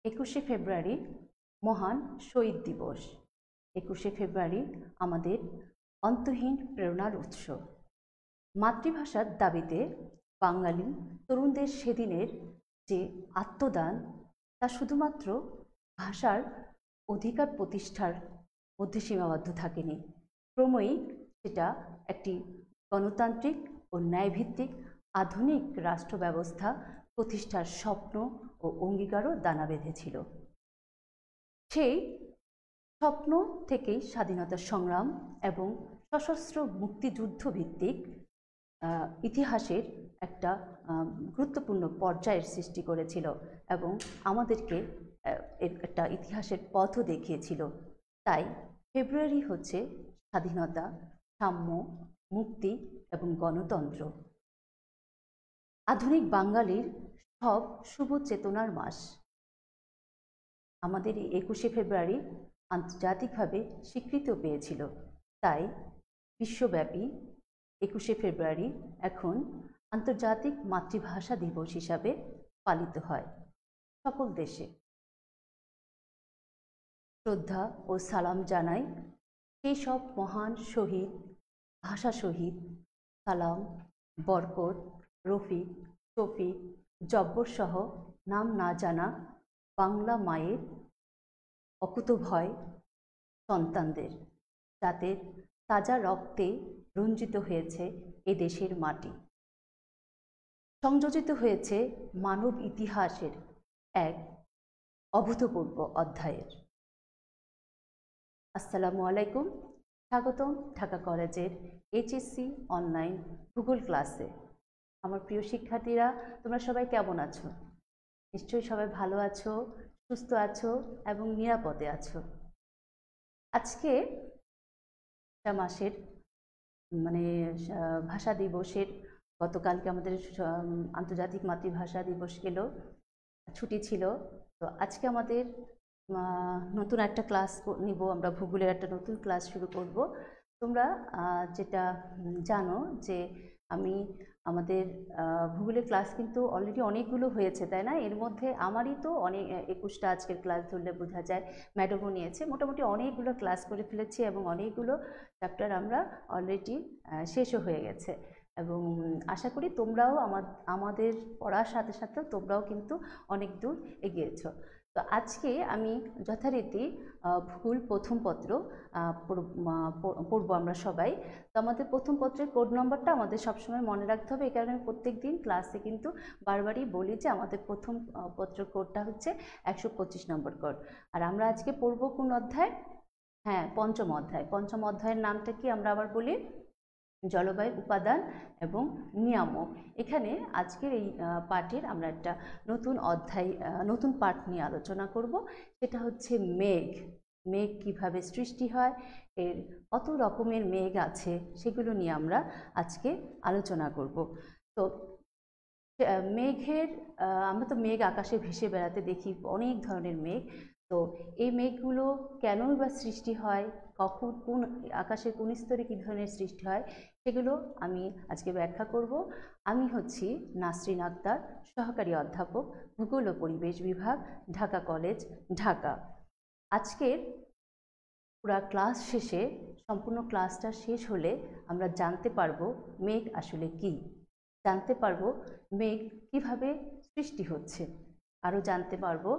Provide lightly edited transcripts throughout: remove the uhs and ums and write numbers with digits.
21শে ফেব্রুয়ারি মহান শহীদ দিবস। 21শে ফেব্রুয়ারি আমাদের অন্তহীন প্রেরণার উৎস। মাতৃভাষার দাবিতে বাঙালি তরুণদের সেদিনের যে আত্মদান তা শুধুমাত্র ভাষার অধিকার প্রতিষ্ঠার মধ্যে সীমাবদ্ধ থাকেনি, ক্রমেই সেটা একটি গণতান্ত্রিক ও ন্যায়ভিত্তিক আধুনিক রাষ্ট্র ব্যবস্থা প্রতিষ্ঠার স্বপ্ন ও অঙ্গীকারও দানা বেঁধেছিল। সেই স্বপ্ন থেকেই স্বাধীনতা সংগ্রাম এবং সশস্ত্র মুক্তিযুদ্ধ ভিত্তিক ইতিহাসের একটা গুরুত্বপূর্ণ পর্যায়ের সৃষ্টি করেছিল এবং আমাদেরকে একটা ইতিহাসের পথও দেখিয়েছিল। তাই ফেব্রুয়ারি হচ্ছে স্বাধীনতা, সাম্য, মুক্তি এবং গণতন্ত্র। আধুনিক বাঙালির সব শুভ চেতনার মাস। আমাদের এই 21শে ফেব্রুয়ারি আন্তর্জাতিকভাবে স্বীকৃতিও পেয়েছিল। তাই বিশ্বব্যাপী 21শে ফেব্রুয়ারি এখন আন্তর্জাতিক মাতৃভাষা দিবস হিসাবে পালিত হয় সকল দেশে। শ্রদ্ধা ও সালাম জানাই সেই সব মহান শহীদ, ভাষা শহীদ সালাম, বরকত, রফিক, শফিক, জব্বর সহ নাম না জানা বাংলা মায়ের অকুতোভয় সন্তানদের, যাদের তাজা রক্তে রঞ্জিত হয়েছে এ দেশের মাটি, সংযোজিত হয়েছে মানব ইতিহাসের এক অভূতপূর্ব অধ্যায়ের। আসসালামু আলাইকুম, স্বাগতম ঢাকা কলেজের এইচএসসি অনলাইন ভূগোল ক্লাসে। আমার প্রিয় শিক্ষার্থীরা, তোমরা সবাই কেমন আছো? নিশ্চয়ই সবাই ভালো আছো, সুস্থ আছো এবং নিরাপদে আছো। আজকে মাসের ভাষা দিবসের গতকালকে আমাদের আন্তর্জাতিক মাতৃভাষা দিবস গেল, ছুটি ছিল। তো আজকে আমাদের নতুন একটা ক্লাস নিব, আমরা ভূগোলের একটা নতুন ক্লাস শুরু করব। তোমরা যেটা জানো যে আমি আমাদের ভূগোলের ক্লাস কিন্তু অলরেডি অনেকগুলো হয়েছে, তাই না? এর মধ্যে আমারই তো অনেক 21টা আজকের ক্লাস ধরলে বোঝা যায়, ম্যাডামও নিয়েছে। মোটামুটি অনেকগুলো ক্লাস করে ফেলেছি এবং অনেকগুলো চ্যাপ্টার আমরা অলরেডি শেষও হয়ে গেছে এবং আশা করি তোমরাও আমাদের পড়ার সাথে সাথে তোমরাও কিন্তু অনেক দূর এগিয়েছো। তো আজকে আমি যথারীতি ভূগোল প্রথম পত্র পড়বো আমরা সবাই। তো আমাদের প্রথম পত্রের কোড নম্বরটা আমাদের সবসময় মনে রাখতে হবে, এই কারণে প্রত্যেক দিন ক্লাসে কিন্তু বারবারই বলি যে আমাদের প্রথম পত্রের কোডটা হচ্ছে 125 নম্বর কোড। আর আমরা আজকে পড়বো কোন অধ্যায়? হ্যাঁ, পঞ্চম অধ্যায়। পঞ্চম অধ্যায়ের নামটা কি আমরা আবার বলি? জলবায়ু উপাদান এবং নিয়ামক। এখানে আজকের এই পাঠের আমরা একটা নতুন অধ্যায়, নতুন পাঠ নিয়ে আলোচনা করব। সেটা হচ্ছে মেঘ। মেঘ কিভাবে সৃষ্টি হয়, এর কত রকমের মেঘ আছে, সেগুলো নিয়ে আমরা আজকে আলোচনা করব। তো মেঘের আমরা তো মেঘ আকাশে ভেসে বেড়াতে দেখি, অনেক ধরনের মেঘ। তো এই মেঘগুলো কেনই বা সৃষ্টি হয়, কখন কোন আকাশের কোন স্তরে কী ধরনের সৃষ্টি হয়, সেগুলো আমি আজকে ব্যাখ্যা করব। আমি হচ্ছি নাসরিন আক্তার, সহকারী অধ্যাপক, ভূগোল ও পরিবেশ বিভাগ, ঢাকা কলেজ, ঢাকা। আজকের পুরা ক্লাস শেষে, সম্পূর্ণ ক্লাসটা শেষ হলে আমরা জানতে পারবো মেঘ আসলে কি, জানতে পারবো মেঘ কিভাবে সৃষ্টি হচ্ছে, আরও জানতে পারবো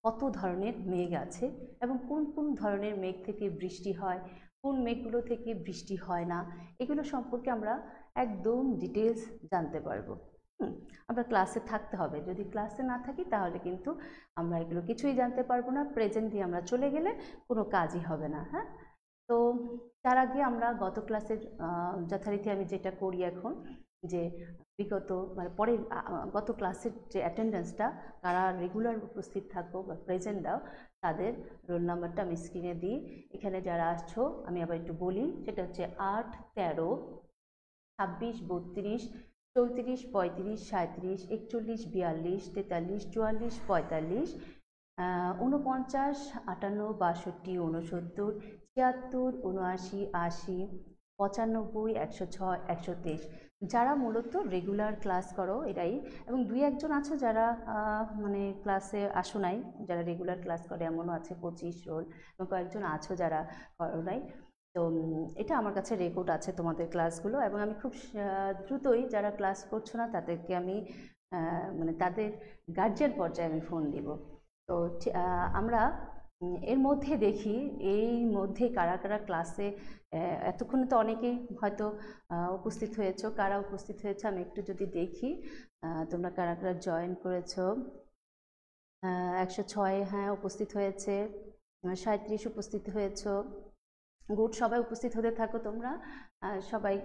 কত ধরনের মেঘ আছে এবং কোন কোন ধরনের মেঘ থেকে বৃষ্টি হয়, কোন মেঘগুলো থেকে বৃষ্টি হয় না, এগুলো সম্পর্কে আমরা একদম ডিটেলস জানতে পারবো। আমরা ক্লাসে থাকতে হবে, যদি ক্লাসে না থাকি তাহলে কিন্তু আমরা এগুলো কিছুই জানতে পারবো না। প্রেজেন্ট দিয়ে আমরা চলে গেলে কোনো কাজই হবে না। হ্যাঁ, তো তার আগে আমরা গত ক্লাসের যথারীতি আমি যেটা করি এখন, যে বিগত পরের গত ক্লাসের যে অ্যাটেন্ডেন্সটা, কারা রেগুলার উপস্থিত থাকবো বা প্রেজেন্ট দাও, তাদের রোল নাম্বারটা আমি স্ক্রিনে দিই। এখানে যারা আসছো আমি আবার একটু বলি, সেটা হচ্ছে 8, 13, 26, 32, 34, 35, 37, 41, 42, 43, 44, 45, 49, 58, 62, 69, 76, 79, 80, 95, 106, 123। যারা মূলত রেগুলার ক্লাস করো এরাই, এবং দুই একজন আছো যারা মানে ক্লাসে আসো নাই, যারা রেগুলার ক্লাস করে এমনও আছে 25 রোল, এবং কয়েকজন আছো যারা করো নাই। তো এটা আমার কাছে রেকর্ড আছে তোমাদের ক্লাসগুলো, এবং আমি খুব দ্রুতই যারা ক্লাস করছো না তাদেরকে আমি মানে তাদের গার্জিয়ান পর্যায়ে আমি ফোন দিব। তো আমরা এর মধ্যে দেখি এই মধ্যে কারা কারা ক্লাসে এতক্ষণে তো অনেকেই হয়তো উপস্থিত হয়েছো, কারা উপস্থিত হয়েছে আমি একটু যদি দেখি তোমরা কারা কারা জয়েন করেছো। 106, হ্যাঁ উপস্থিত হয়েছে। 37 উপস্থিত হয়েছো। গুড, সবাই উপস্থিত হতে থাকো তোমরা, সবাই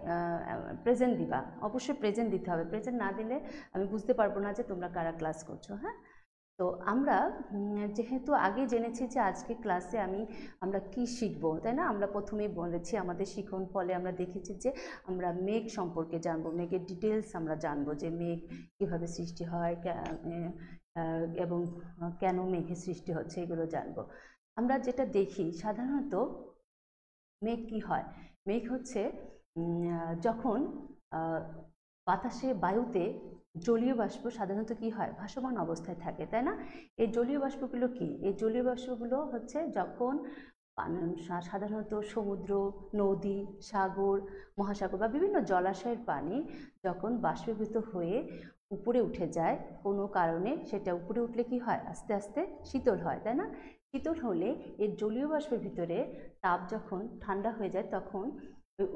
প্রেজেন্ট দিবা, অবশ্যই প্রেজেন্ট দিতে হবে, প্রেজেন্ট না দিলে আমি বুঝতে পারবো না যে তোমরা কারা ক্লাস করছো। হ্যাঁ, তো আমরা যেহেতু আগে জেনেছি যে আজকে ক্লাসে আমরা কি শিখবো, তাই না? আমরা প্রথমেই বলেছি আমাদের শিখন ফলে আমরা দেখেছি যে আমরা মেঘ সম্পর্কে জানবো, মেঘের ডিটেলস আমরা জানবো, যে মেঘ কীভাবে সৃষ্টি হয় এবং কেন মেঘের সৃষ্টি হচ্ছে এগুলো জানবো। আমরা যেটা দেখি সাধারণত মেঘ কি হয়, মেঘ হচ্ছে যখন বাতাসে বায়ুতে জলীয় বাষ্প সাধারণত কি হয়, ভাসমান অবস্থায় থাকে, তাই না? এই জলীয় বাষ্পগুলো কি, এই জলীয় বাষ্পগুলো হচ্ছে যখন সাধারণত সমুদ্র, নদী, সাগর, মহাসাগর বা বিভিন্ন জলাশয়ের পানি যখন বাষ্পীভূত হয়ে উপরে উঠে যায় কোনো কারণে, সেটা উপরে উঠলে কি হয়, আস্তে আস্তে শীতল হয়, তাই না? শীতল হলে এর জলীয় বাষ্পের ভিতরে তাপ যখন ঠান্ডা হয়ে যায় তখন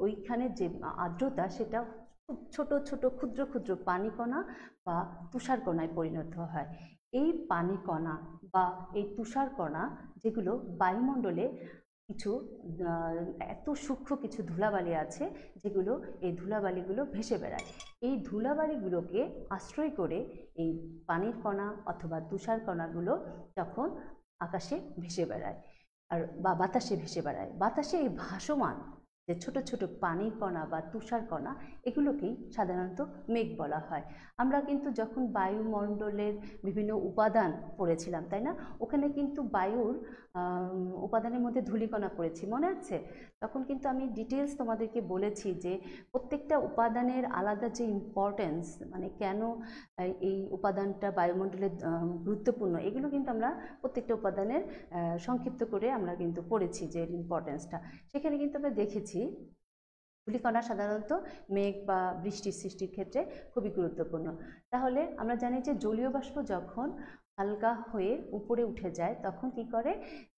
ওইখানে যে আর্দ্রতা সেটা খুব ছোট ছোট ক্ষুদ্র ক্ষুদ্র পানিকণা বা তুষারকণায় পরিণত হয়। এই পানিকণা বা এই তুষারকণা যেগুলো বায়ুমণ্ডলে কিছু এত সূক্ষ্ম কিছু ধুলাবালি আছে যেগুলো, এই ধুলাবালিগুলো ভেসে বেড়ায়। এই ধুলাবালিগুলোকে আশ্রয় করে এই পানির কণা অথবা তুষার কণাগুলো তখন আকাশে ভেসে বেড়ায় বা বাতাসে ভেসে বেড়ায়। বাতাসে এই ভাসমান যে ছোট ছোট পানির কণা বা তুষার কণা এগুলোকেই সাধারণত মেঘ বলা হয়। আমরা কিন্তু যখন বায়ুমণ্ডলের বিভিন্ন উপাদান পড়েছিলাম, তাই না, ওখানে কিন্তু বায়ুর উপাদানের মধ্যে ধূলিকণা পড়েছি, মনে আছে? তখন কিন্তু আমি ডিটেলস তোমাদেরকে বলেছি যে প্রত্যেকটা উপাদানের আলাদা যে ইম্পর্টেন্স, মানে কেন এই উপাদানটা বায়ুমণ্ডলের গুরুত্বপূর্ণ, এগুলো কিন্তু আমরা প্রত্যেকটা উপাদানের সংক্ষিপ্ত করে আমরা কিন্তু পড়েছি যে ইম্পর্টেন্সটা। সেখানে কিন্তু আমরা দেখেছি ধূলিকণা সাধারণত মেঘ বা বৃষ্টির সৃষ্টির ক্ষেত্রে খুবই গুরুত্বপূর্ণ। তাহলে আমরা জানি যে জলীয় বাষ্প যখন হালকা হয়ে উপরে উঠে যায় তখন কি করে,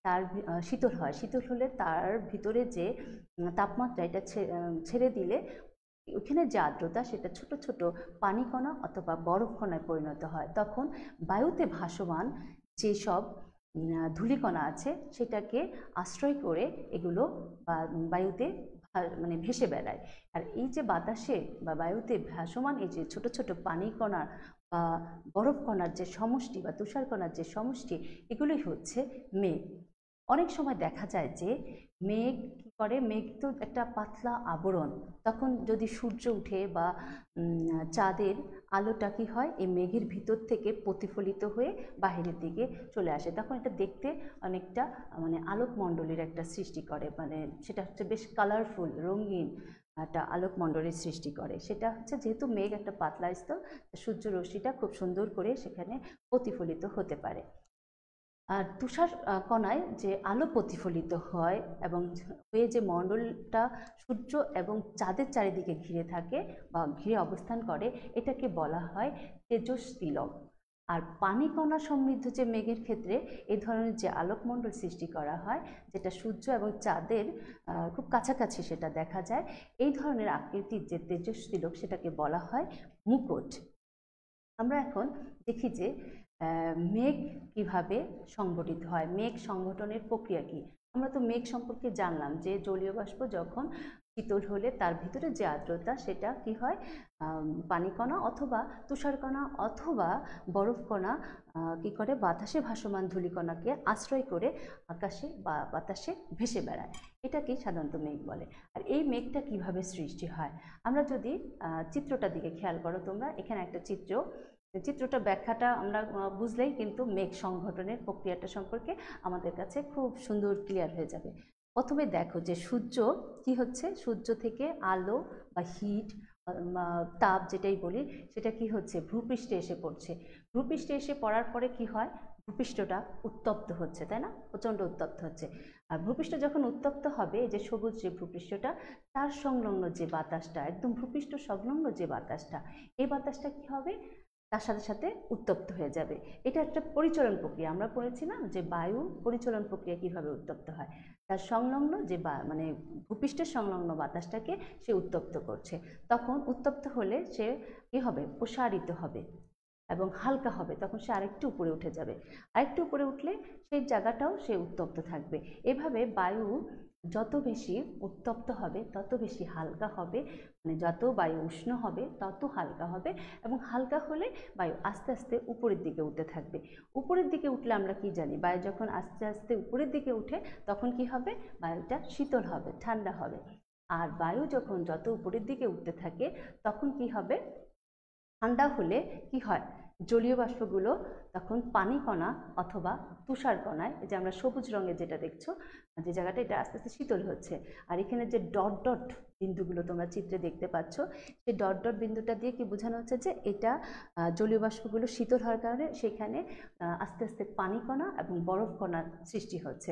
তার শীতল হয়, শীতল হলে তার ভিতরে যে তাপমাত্রা এটা ছেড়ে দিলে ওখানে যে আর্দ্রতা সেটা ছোট ছোট পানিকণা অথবা বরফকণায় পরিণত হয়। তখন বায়ুতে ভাসমান যেসব ধূলিকণা আছে সেটাকে আশ্রয় করে এগুলো বায়ুতে মানে ভেসে বেড়ায়। আর এই যে বাতাসে বা বায়ুতে ভাসমান এই যে ছোট ছোট পানিকণার বা বরফকণার যে সমষ্টি বা তুষারকণার যে সমষ্টি, এগুলোই হচ্ছে মেঘ। অনেক সময় দেখা যায় যে মেঘ কী করে, মেঘ তো একটা পাতলা আবরণ, তখন যদি সূর্য উঠে বা চাঁদের আলোটা কী হয় এই মেঘের ভিতর থেকে প্রতিফলিত হয়ে বাহিরের দিকে চলে আসে, তখন এটা দেখতে অনেকটা মানে আলোকমণ্ডলীর একটা সৃষ্টি করে, মানে সেটা হচ্ছে বেশ কালারফুল, রঙিন একটা আলোকমণ্ডলীর সৃষ্টি করে। সেটা হচ্ছে যেহেতু মেঘ একটা পাতলা স্তর, সূর্য রশ্মিটা খুব সুন্দর করে সেখানে প্রতিফলিত হতে পারে। আর তুষার কণায় যে আলো প্রতিফলিত হয় এবং হয়ে যে মণ্ডলটা সূর্য এবং চাঁদের চারিদিকে ঘিরে থাকে বা ঘিরে অবস্থান করে, এটাকে বলা হয় তেজস্তিলক। আর পানিকণা সমৃদ্ধ যে মেঘের ক্ষেত্রে এই ধরনের যে আলোকমণ্ডল সৃষ্টি করা হয়, যেটা সূর্য এবং চাঁদের খুব কাছাকাছি সেটা দেখা যায়, এই ধরনের আকৃতির যে তেজস্তিলক সেটাকে বলা হয় মুকুট। আমরা এখন দেখি যে মেঘ কিভাবে সংগঠিত হয়, মেঘ সংগঠনের প্রক্রিয়া কি। আমরা তো মেঘ সম্পর্কে জানলাম যে জলীয় বাষ্প যখন শীতল হলে তার ভিতরে যে আর্দ্রতা সেটা কি হয়, পানিকণা অথবা তুষারকণা অথবা বরফকণা কি করে বাতাসে ভাসমান ধূলিকণাকে আশ্রয় করে আকাশে বা বাতাসে ভেসে বেড়ায়, এটাকেই সাধারণত মেঘ বলে। আর এই মেঘটা কিভাবে সৃষ্টি হয়, আমরা যদি চিত্রটার দিকে খেয়াল করো তোমরা, এখানে একটা চিত্রটা ব্যাখ্যাটা আমরা বুঝলেই কিন্তু মেঘ সংগঠনের প্রক্রিয়াটা সম্পর্কে আমাদের কাছে খুব সুন্দর ক্লিয়ার হয়ে যাবে। প্রথমে দেখো যে সূর্য কি হচ্ছে, সূর্য থেকে আলো বা হিট তাপ যেটাই বলি, সেটা কি হচ্ছে, ভূপৃষ্ঠে এসে পড়ছে। ভূপৃষ্ঠে এসে পড়ার পরে কি হয়, ভূপৃষ্ঠটা উত্তপ্ত হচ্ছে, তাই না, প্রচণ্ড উত্তপ্ত হচ্ছে। আর ভূপৃষ্ঠ যখন উত্তপ্ত হবে, এই যে সবুজ যে ভূপৃষ্ঠটা, তার সংলগ্ন যে বাতাসটা, একদম ভূপৃষ্ঠ সংলগ্ন যে বাতাসটা, এই বাতাসটা কি হবে, তার সাথে সাথে উত্তপ্ত হয়ে যাবে। এটা একটা পরিচলন প্রক্রিয়া। আমরা পড়েছি না যে বায়ু পরিচলন প্রক্রিয়া কিভাবে উত্তপ্ত হয়, তার সংলগ্ন যে মানে ভূপৃষ্ঠের সংলগ্ন বাতাসটাকে সে উত্তপ্ত করছে। তখন উত্তপ্ত হলে সে কি হবে, প্রসারিত হবে এবং হালকা হবে, তখন সে আরেকটু উপরে উঠে যাবে। আরেকটু উপরে উঠলে সেই জায়গাটাও সে উত্তপ্ত থাকবে। এভাবে বায়ু যত বেশি উত্তপ্ত হবে তত বেশি হালকা হবে, মানে যত বায়ু উষ্ণ হবে তত হালকা হবে, এবং হালকা হলে বায়ু আস্তে আস্তে উপরের দিকে উঠতে থাকবে। উপরের দিকে উঠলে আমরা কি জানি, বায়ু যখন আস্তে আস্তে উপরের দিকে উঠে তখন কি হবে, বায়ুটা শীতল হবে, ঠান্ডা হবে। আর বায়ু যখন যত উপরের দিকে উঠতে থাকে তখন কি হবে, ঠান্ডা হলে কি হয়, জলীয় বাষ্পগুলো তখন পানি কণা অথবা তুষার কণায়, যে আমরা সবুজ রঙের যেটা দেখছো, যে জায়গাটা, এটা আস্তে আস্তে শীতল হচ্ছে। আর এখানে যে ডট ডট বিন্দুগুলো তোমরা চিত্রে দেখতে পাচ্ছ, সেই ডট ডট বিন্দুটা দিয়ে কি বোঝানো হচ্ছে, যে এটা জলীয় বাষ্পগুলো শীতল হওয়ার কারণে সেখানে আস্তে আস্তে পানি কণা এবং বরফ কণার সৃষ্টি হচ্ছে।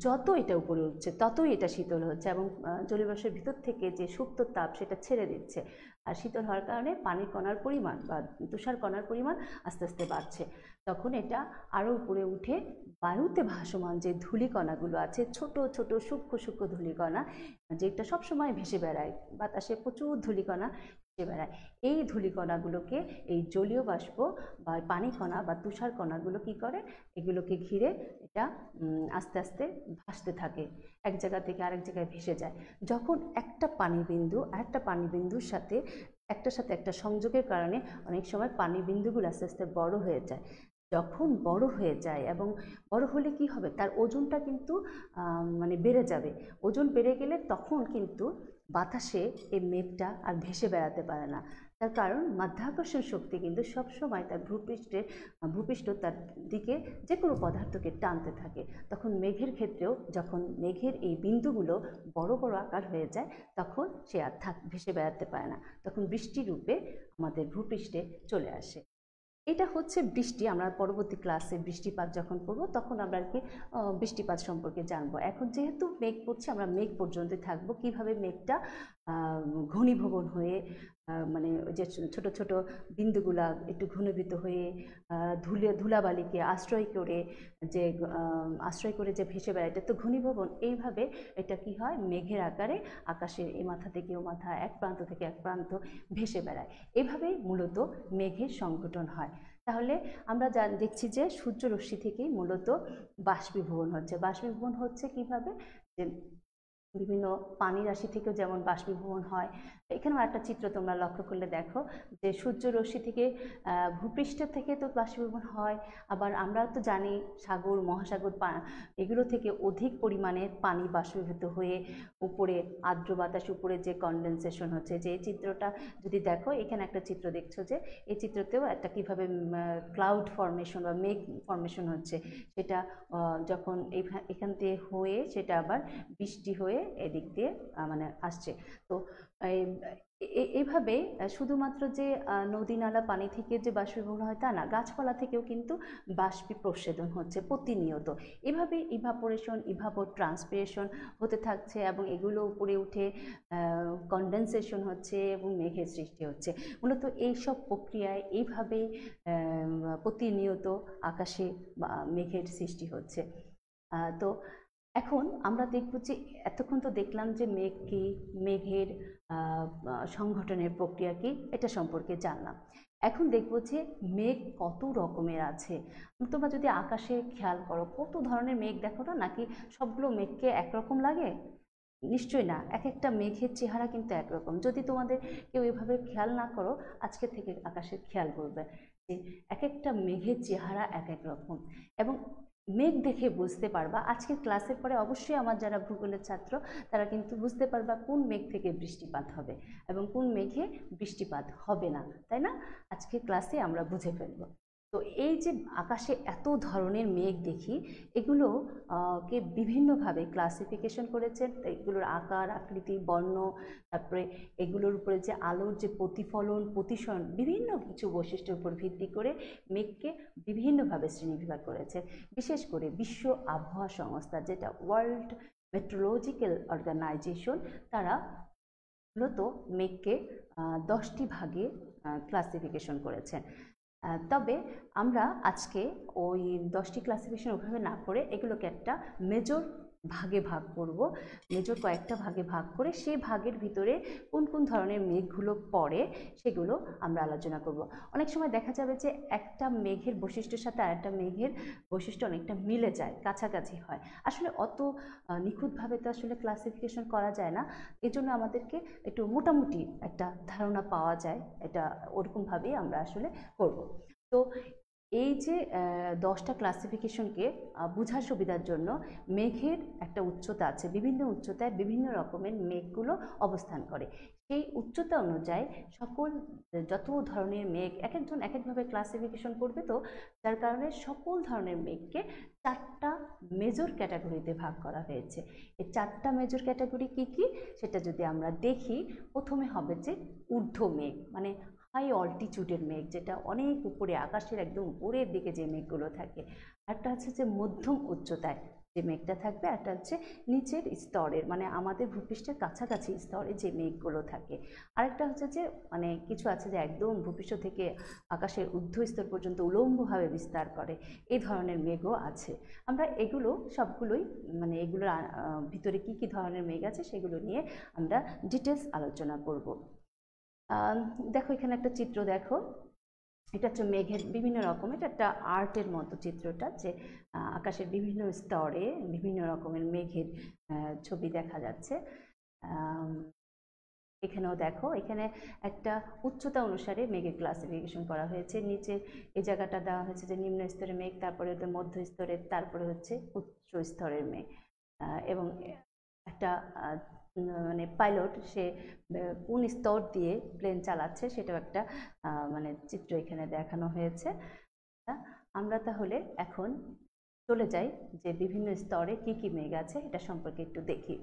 যত এটা উপরে উঠছে ততই এটা শীতল হচ্ছে, এবং জলীয় বাষ্পের ভিতর থেকে যে সুপ্ত তাপ সেটা ছেড়ে দিচ্ছে। আর শীতল হওয়ার কারণে পানির কণার পরিমাণ বা তুষার কণার পরিমাণ আস্তে আস্তে বাড়ছে। তখন এটা আরও উপরে উঠে বায়ুতে ভাসমান যে ধূলিকণাগুলো আছে, ছোট ছোট সূক্ষ্ম সূক্ষ্ম ধূলিকণা, যেটা সবসময় ভেসে বেড়ায় বাতাসে, প্রচুর ধূলিকণা ভেসে বেড়ায়। এই ধূলিকণাগুলোকে এই জলীয় বাষ্প বা পানি কণা বা তুষার কণাগুলো কি করে, এগুলোকে ঘিরে এটা আস্তে আস্তে ভাসতে থাকে, এক জায়গা থেকে আরেক জায়গায় ভেসে যায়। যখন একটা পানিবিন্দু আরেকটা পানিবিন্দুর সাথে একটার সাথে একটা সংযোগের কারণে অনেক সময় পানিবিন্দুগুলো আস্তে আস্তে বড় হয়ে যায়। যখন বড় হয়ে যায় এবং বড় হলে কি হবে, তার ওজনটা কিন্তু মানে বেড়ে যাবে। ওজন বেড়ে গেলে তখন কিন্তু বাতাসে এই মেঘটা আর ভেসে বেড়াতে পারে না। তার কারণ মাধ্যাকর্ষণ শক্তি কিন্তু সবসময় তার ভূপৃষ্ঠ তার দিকে যে কোনো পদার্থকে টানতে থাকে। তখন মেঘের ক্ষেত্রেও যখন মেঘের এই বিন্দুগুলো বড় বড় আকার হয়ে যায়, তখন সে আর ভেসে বেড়াতে পারে না, তখন বৃষ্টি রূপে আমাদের ভূপৃষ্ঠে চলে আসে। এটা হচ্ছে বৃষ্টি। আমরা পরবর্তী ক্লাসে বৃষ্টিপাত যখন পড়বো তখন আমরা আর কি বৃষ্টিপাত সম্পর্কে জানবো। এখন যেহেতু মেঘ পড়ছে, আমরা মেঘ পর্যন্তই থাকবো, কিভাবে মেঘটা ঘনীভবন হয়ে মানে যে ছোট ছোট বিন্দুগুলা একটু ঘনীভূত হয়ে ধুলাবালিকে আশ্রয় করে যে ভেসে বেড়ায়, এটা তো ঘনীভবন। এইভাবে এটা কি হয়, মেঘের আকারে আকাশের এই মাথা থেকে ও মাথা, এক প্রান্ত থেকে এক প্রান্ত ভেসে বেড়ায়। এভাবেই মূলত মেঘের সংঘটন হয়। তাহলে আমরা দেখছি যে সূর্যরশ্মি থেকেই মূলত বাষ্পীভবন হচ্ছে। বাষ্পীভবন হচ্ছে কিভাবে, যে বিভিন্ন পানি রাশি থেকেও যেমন বাষ্পীভবন হয়। এখানেও একটা চিত্র তোমরা লক্ষ্য করলে দেখো, যে সূর্যরশ্মি থেকে ভূপৃষ্ঠ থেকে তো বাষ্পীভবন হয়, আবার আমরা তো জানি সাগর মহাসাগর এগুলো থেকে অধিক পরিমাণে পানি বাষ্পীভূত হয়ে উপরে আর্দ্র বাতাস, উপরে যে কনডেনসেশন হচ্ছে। যে এই চিত্রটা যদি দেখো, এখানে একটা চিত্র দেখছো, যে এই চিত্রতেও একটা কিভাবে ক্লাউড ফর্মেশন বা মেঘ ফর্মেশন হচ্ছে, সেটা যখন এখান দিয়ে হয়ে সেটা আবার বৃষ্টি হয়ে এদিক দিয়ে মানে আসছে। তো এইভাবে শুধুমাত্র যে নদী নালা পানি থেকে যে বাষ্পীভবন হয় তা না, গাছপালা থেকেও কিন্তু বাষ্পী প্রচ্ছেদন হচ্ছে প্রতিনিয়ত। এভাবে ইভাপোরেশন, ট্রান্সপিরেশন হতে থাকছে, এবং এগুলো উপরে উঠে কনডেনসেশন হচ্ছে এবং মেঘের সৃষ্টি হচ্ছে। মূলত এইসব প্রক্রিয়ায় এইভাবেই প্রতিনিয়ত আকাশে মেঘের সৃষ্টি হচ্ছে। তো এখন আমরা দেখব যে এতক্ষণ তো দেখলাম যে মেঘ কি, মেঘের সংঘটনের প্রক্রিয়া কি, এটা সম্পর্কে জানলাম। এখন দেখব যে মেঘ কত রকমের আছে। তোমরা যদি আকাশে খেয়াল করো, কত ধরনের মেঘ দেখো না, নাকি সবগুলো মেঘকে একরকম লাগে? নিশ্চয়ই না, এক একটা মেঘের চেহারা কিন্তু একরকম। যদি তোমাদের কেউ এভাবে খেয়াল না করো, আজকে থেকে আকাশে খেয়াল করবে যে এক একটা মেঘের চেহারা এক এক রকম, এবং মেঘ দেখে বুঝতে পারবা। আজকের ক্লাসের পরে অবশ্যই আমার যারা ভূগোলের ছাত্র, তারা কিন্তু বুঝতে পারবা কোন মেঘ থেকে বৃষ্টিপাত হবে এবং কোন মেঘে বৃষ্টিপাত হবে না, তাই না? আজকের ক্লাসে আমরা বুঝে ফেলবো। তো এই যে আকাশে এত ধরনের মেঘ দেখি, এগুলো কে বিভিন্নভাবে ক্লাসিফিকেশন করেছেন। এগুলোর আকার, আকৃতি, বর্ণ, তারপরে এগুলোর উপরে যে আলোর যে প্রতিফলন, প্রতিসরণ, বিভিন্ন কিছু বৈশিষ্ট্যের উপর ভিত্তি করে মেঘকে বিভিন্নভাবে শ্রেণীবিভাগ করেছে। বিশেষ করে বিশ্ব আবহাওয়া সংস্থা, যেটা ওয়ার্ল্ড মেট্রোলজিক্যাল অর্গানাইজেশন, তারা মূলত মেঘকে 10টি ভাগে ক্লাসিফিকেশন করেছেন। তবে আমরা আজকে ওই 10টি ক্লাসিফিকেশন ওইভাবে না করে এগুলোকে একটা মেজর ভাগে ভাগ করব। মেজর কয়েকটা ভাগে ভাগ করে সেই ভাগের ভিতরে কোন কোন ধরনের মেঘগুলো পড়ে সেগুলো আমরা আলোচনা করব। অনেক সময় দেখা যাবে যে একটা মেঘের বৈশিষ্ট্যের সাথে আরেকটা মেঘের বৈশিষ্ট্য অনেকটা মিলে যায়, কাছাকাছি হয়। আসলে অত নিখুঁতভাবে তো আসলে ক্লাসিফিকেশন করা যায় না, এজন্য আমাদেরকে একটু মোটামুটি একটা ধারণা পাওয়া যায়, এটা ওরকমভাবেই আমরা আসলে করব। তো এই যে 10টা ক্লাসিফিকেশনকে বোঝার সুবিধার জন্য মেঘের একটা উচ্চতা আছে, বিভিন্ন উচ্চতায় বিভিন্ন রকমের মেঘগুলো অবস্থান করে। সেই উচ্চতা অনুযায়ী সকল যত ধরনের মেঘ এক একজন এক একভাবে ক্লাসিফিকেশন করবে, তো যার কারণে সকল ধরনের মেঘকে 4টা মেজর ক্যাটাগরিতে ভাগ করা হয়েছে। এই 4টা মেজর ক্যাটাগরি কি কি সেটা যদি আমরা দেখি, প্রথমে হবে যে ঊর্ধ্ব মেঘ, মানে হাই অল্টিটিউডের মেঘ, যেটা অনেক উপরে, আকাশের একদম উপরের দিকে যে মেঘগুলো থাকে। একটা হচ্ছে যে মধ্যম উচ্চতায় যে মেঘটা থাকবে, একটা হচ্ছে নিচের স্তরের, মানে আমাদের ভূপৃষ্ঠের কাছাকাছি স্তরে যে মেঘগুলো থাকে। আরেকটা হচ্ছে যে মানে কিছু আছে যে একদম ভূপৃষ্ঠ থেকে আকাশের ঊর্ধ্ব স্তর পর্যন্ত উলম্বভাবে বিস্তার করে, এই ধরনের মেঘও আছে। আমরা এগুলো সবগুলোই মানে এগুলোর ভিতরে কি কি ধরনের মেঘ আছে সেগুলো নিয়ে আমরা ডিটেলস আলোচনা করব। দেখো এখানে একটা চিত্র দেখো, এটা হচ্ছে মেঘের বিভিন্ন রকমের, এটা একটা আর্টের মতো চিত্রটা, যে আকাশের বিভিন্ন স্তরে বিভিন্ন রকমের মেঘের ছবি দেখা যাচ্ছে। এখানেও দেখো, এখানে একটা উচ্চতা অনুসারে মেঘের ক্লাসিফিকেশন করা হয়েছে। নিচে এই জায়গাটা দেওয়া হয়েছে যে নিম্ন স্তরের মেঘ, তারপরে মধ্য স্তরের, তারপরে হচ্ছে উচ্চ স্তরের মেঘ। এবং একটা মানে পাইলট সে কোন স্তর দিয়ে প্লেন চালাচ্ছে সেটাও একটা মানে চিত্র এখানে দেখানো হয়েছে। আমরা তাহলে এখন চলে যাই যে বিভিন্ন স্তরে কি কি মেঘ আছে এটা সম্পর্কে একটু দেখি।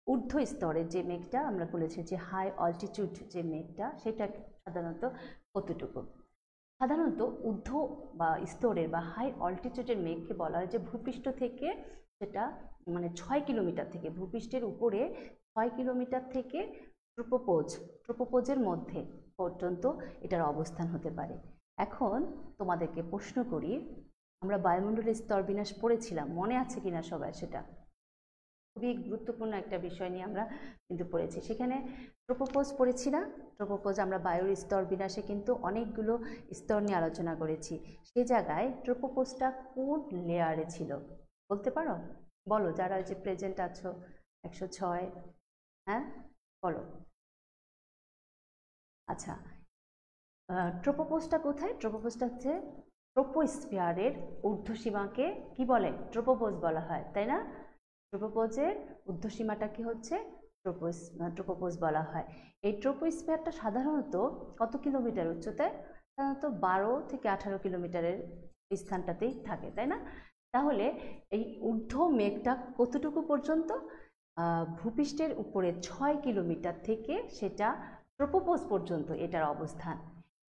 ঊর্ধ্ব স্তরের যে মেঘটা আমরা বলেছি যে হাই অল্টিটিউড যে মেঘটা, সেটা সাধারণত কতটুকু? সাধারণত ঊর্ধ্ব বা স্তরের বা হাই অল্টিটিউডের মেঘকে বলা হয় যে ভূপৃষ্ঠ থেকে সেটা মানে 6 কিলোমিটার থেকে, ভূপৃষ্ঠের উপরে 6 কিলোমিটার থেকে ট্রোপোপোজের মধ্যে পর্যন্ত এটার অবস্থান হতে পারে। এখন তোমাদেরকে প্রশ্ন করি, আমরা বায়ুমণ্ডলের স্তর বিন্যাস পড়েছিলাম, মনে আছে কিনা সবাই? সেটা খুবই গুরুত্বপূর্ণ একটা বিষয় নিয়ে আমরা কিন্তু পড়েছি। সেখানে ট্রোপোপোজ পড়েছি না? ট্রোপোপোজ আমরা বায়ুর স্তর বিন্যাসে কিন্তু অনেকগুলো স্তর নিয়ে আলোচনা করেছি। সে জায়গায় ট্রোপোপোজটা কোন লেয়ারে ছিল বলতে পারো? বলো, যারা যে প্রেজেন্ট আছো 106, হ্যাঁ বলো। আচ্ছা, ট্রোপোপোজটা কোথায়? ট্রোপোপোজটা হচ্ছে ট্রোপোস্ফিয়ারের ঊর্ধ্বসীমাকে কি বলে? ট্রোপোপোজ বলা হয়, তাই না? ট্রোপোপোজের ঊর্ধ্বসীমাটা কি হচ্ছে? ট্রোপোপোজ বলা হয়। এই ট্রোপোস্ফিয়ারটা সাধারণত কত কিলোমিটার উচ্চতায়? সাধারণত 12 থেকে 18 কিলোমিটারের স্থানটাতেই থাকে, তাই না? তাহলে এই ঊর্ধ্ব মেঘটা কতটুকু পর্যন্ত? ভূপৃষ্ঠের উপরে 6 কিলোমিটার থেকে সেটা ট্রোপোপোজ পর্যন্ত এটার অবস্থান।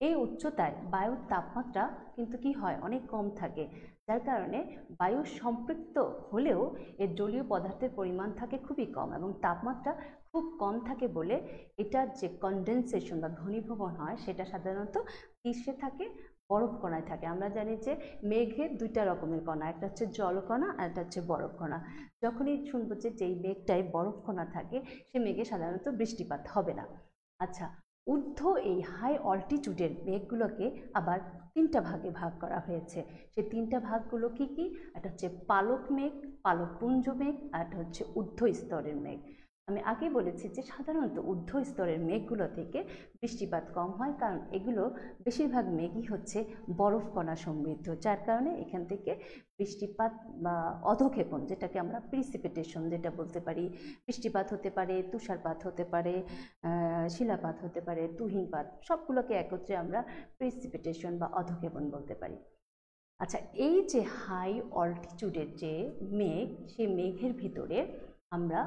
এই উচ্চতায় বায়ুর তাপমাত্রা কিন্তু কি হয়? অনেক কম থাকে, যার কারণে বায়ু সম্পৃক্ত হলেও এর জলীয় পদার্থের পরিমাণ থাকে খুবই কম এবং তাপমাত্রা খুব কম থাকে বলে এটার যে কনডেনসেশন বা ঘনীভবন হয় সেটা সাধারণত কিসে থাকে? বরফ কণায় থাকে। আমরা জানি যে মেঘের দুইটা রকমের কণা, একটা হচ্ছে জলকণা আর একটা হচ্ছে বরফ কণা। যখনই শুনবো যে যেই মেঘটায় বরফ কণা থাকে সে মেঘে সাধারণত বৃষ্টিপাত হবে না। আচ্ছা, ঊর্ধ্ব এই হাই অল্টিটিউডের মেঘগুলোকে আবার 3টা ভাগে ভাগ করা হয়েছে। সেই 3টা ভাগগুলো কি কি? একটা হচ্ছে পালক মেঘ, পালকপুঞ্জ মেঘ, আর একটা হচ্ছে ঊর্ধ্ব স্তরের মেঘ। আমি আগেই বলেছি যে সাধারণত ঊর্ধ্ব স্তরের মেঘগুলো থেকে বৃষ্টিপাত কম হয়, কারণ এগুলো বেশিরভাগ মেঘই হচ্ছে বরফ কণা সমৃদ্ধ, যার কারণে এখান থেকে বৃষ্টিপাত বা অধঃক্ষেপণ, যেটাকে আমরা প্রিসিপিটেশন যেটা বলতে পারি, বৃষ্টিপাত হতে পারে, তুষারপাত হতে পারে, শিলাপাত হতে পারে, তুহিনপাত, সবগুলোকে একত্রে আমরা প্রিসিপিটেশন বা অধঃক্ষেপণ বলতে পারি। আচ্ছা, এই যে হাই অল্টিটিউডের যে মেঘ, সেই মেঘের ভিতরে আমরা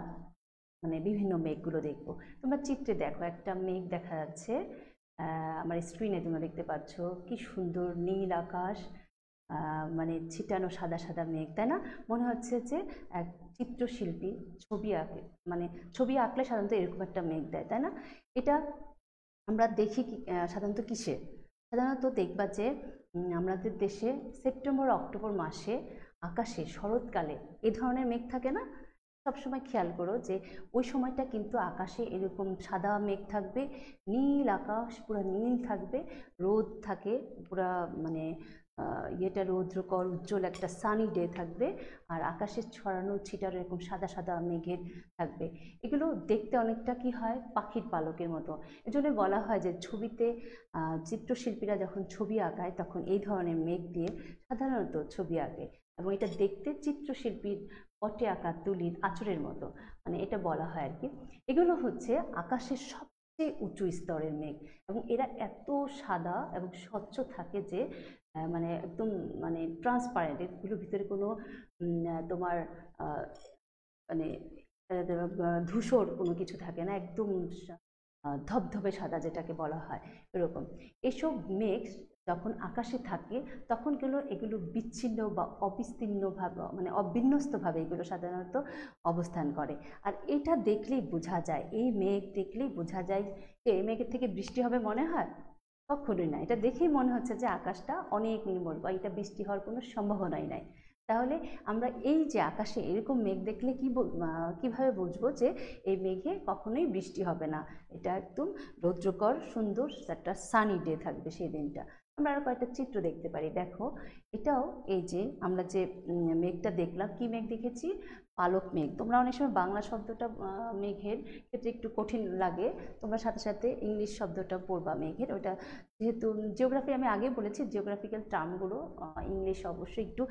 মানে বিভিন্ন মেঘগুলো দেখব। তোমরা চিত্রে দেখো, একটা মেঘ দেখা যাচ্ছে, আমার স্ক্রিনে তোমরা দেখতে পাচ্ছ, কি সুন্দর নীল আকাশ, মানে ছিটানো সাদা সাদা মেঘ, তাই না? মনে হচ্ছে যে এক চিত্রশিল্পী ছবি আঁকে, মানে ছবি আঁকলে সাধারণত এরকম একটা মেঘ দেয়, তাই না? এটা আমরা দেখি সাধারণত কিসে? সাধারণত দেখবা যে আমাদের দেশে সেপ্টেম্বর অক্টোবর মাসে আকাশে শরৎকালে এ ধরনের মেঘ থাকে না? সবসময় খেয়াল করো যে ওই সময়টা কিন্তু আকাশে এরকম সাদা মেঘ থাকবে, নীল আকাশ পুরো নীল থাকবে, রোদ থাকে পুরা, মানে ইয়েটা রৌদ্রকর উজ্জ্বল একটা সানি ডে থাকবে, আর আকাশে ছড়ানো ছিটার এরকম সাদা সাদা মেঘের থাকবে। এগুলো দেখতে অনেকটা কি হয়, পাখির পালকের মতো। এজন্য বলা হয় যে ছবিতে চিত্রশিল্পীরা যখন ছবি আঁকায় তখন এই ধরনের মেঘ দিয়ে সাধারণত ছবি আঁকে, এবং এটা দেখতে চিত্রশিল্পীর পটে আঁকা তুলির আঁচড়ের মতো, মানে এটা বলা হয় আর কি। এগুলো হচ্ছে আকাশের সবচেয়ে উঁচু স্তরের মেঘ, এবং এরা এত সাদা এবং স্বচ্ছ থাকে যে মানে একদম মানে ট্রান্সপারেন্ট, এগুলোর ভিতরে কোনো তোমার মানে ধূসর কোনো কিছু থাকে না, একদম ধবধবে সাদা যেটাকে বলা হয় এরকম। এসব মেঘ যখন আকাশে থাকে তখন এগুলো বিচ্ছিন্ন বা অবিস্তীর্ণভাবে, মানে অবিন্যস্তভাবে এগুলো সাধারণত অবস্থান করে। আর এটা দেখলেই বোঝা যায়, এই মেঘ দেখলেই বোঝা যায় যে এই মেঘের থেকে বৃষ্টি হবে মনে হয়? কখনোই না। এটা দেখেই মনে হচ্ছে যে আকাশটা অনেক নির্মল, বা এটা বৃষ্টি হওয়ার কোনো সম্ভাবনাই নাই। তাহলে আমরা এই যে আকাশে এরকম মেঘ দেখলে কিভাবে বুঝবো যে এই মেঘে কখনোই বৃষ্টি হবে না? এটা একদম রৌদ্রকর সুন্দর একটা সানি ডে থাকবে সেই দিনটা। আমরা আরো কয়েকটা চিত্র দেখতে পারি, দেখো এটাও এই যে আমরা যে মেঘটা দেখলাম, কি মেঘ দেখেছি? পালক মেঘ। তোমরা অনেক সময় বাংলা শব্দটা মেঘের ক্ষেত্রে একটু কঠিন লাগে, তোমরা সাথে সাথে ইংলিশ শব্দটা পড়বা মেঘের, ওটা যেহেতু জিওগ্রাফি আমি আগে বলেছি, জিওগ্রাফিক্যাল টার্মগুলো ইংলিশ অবশ্যই একটু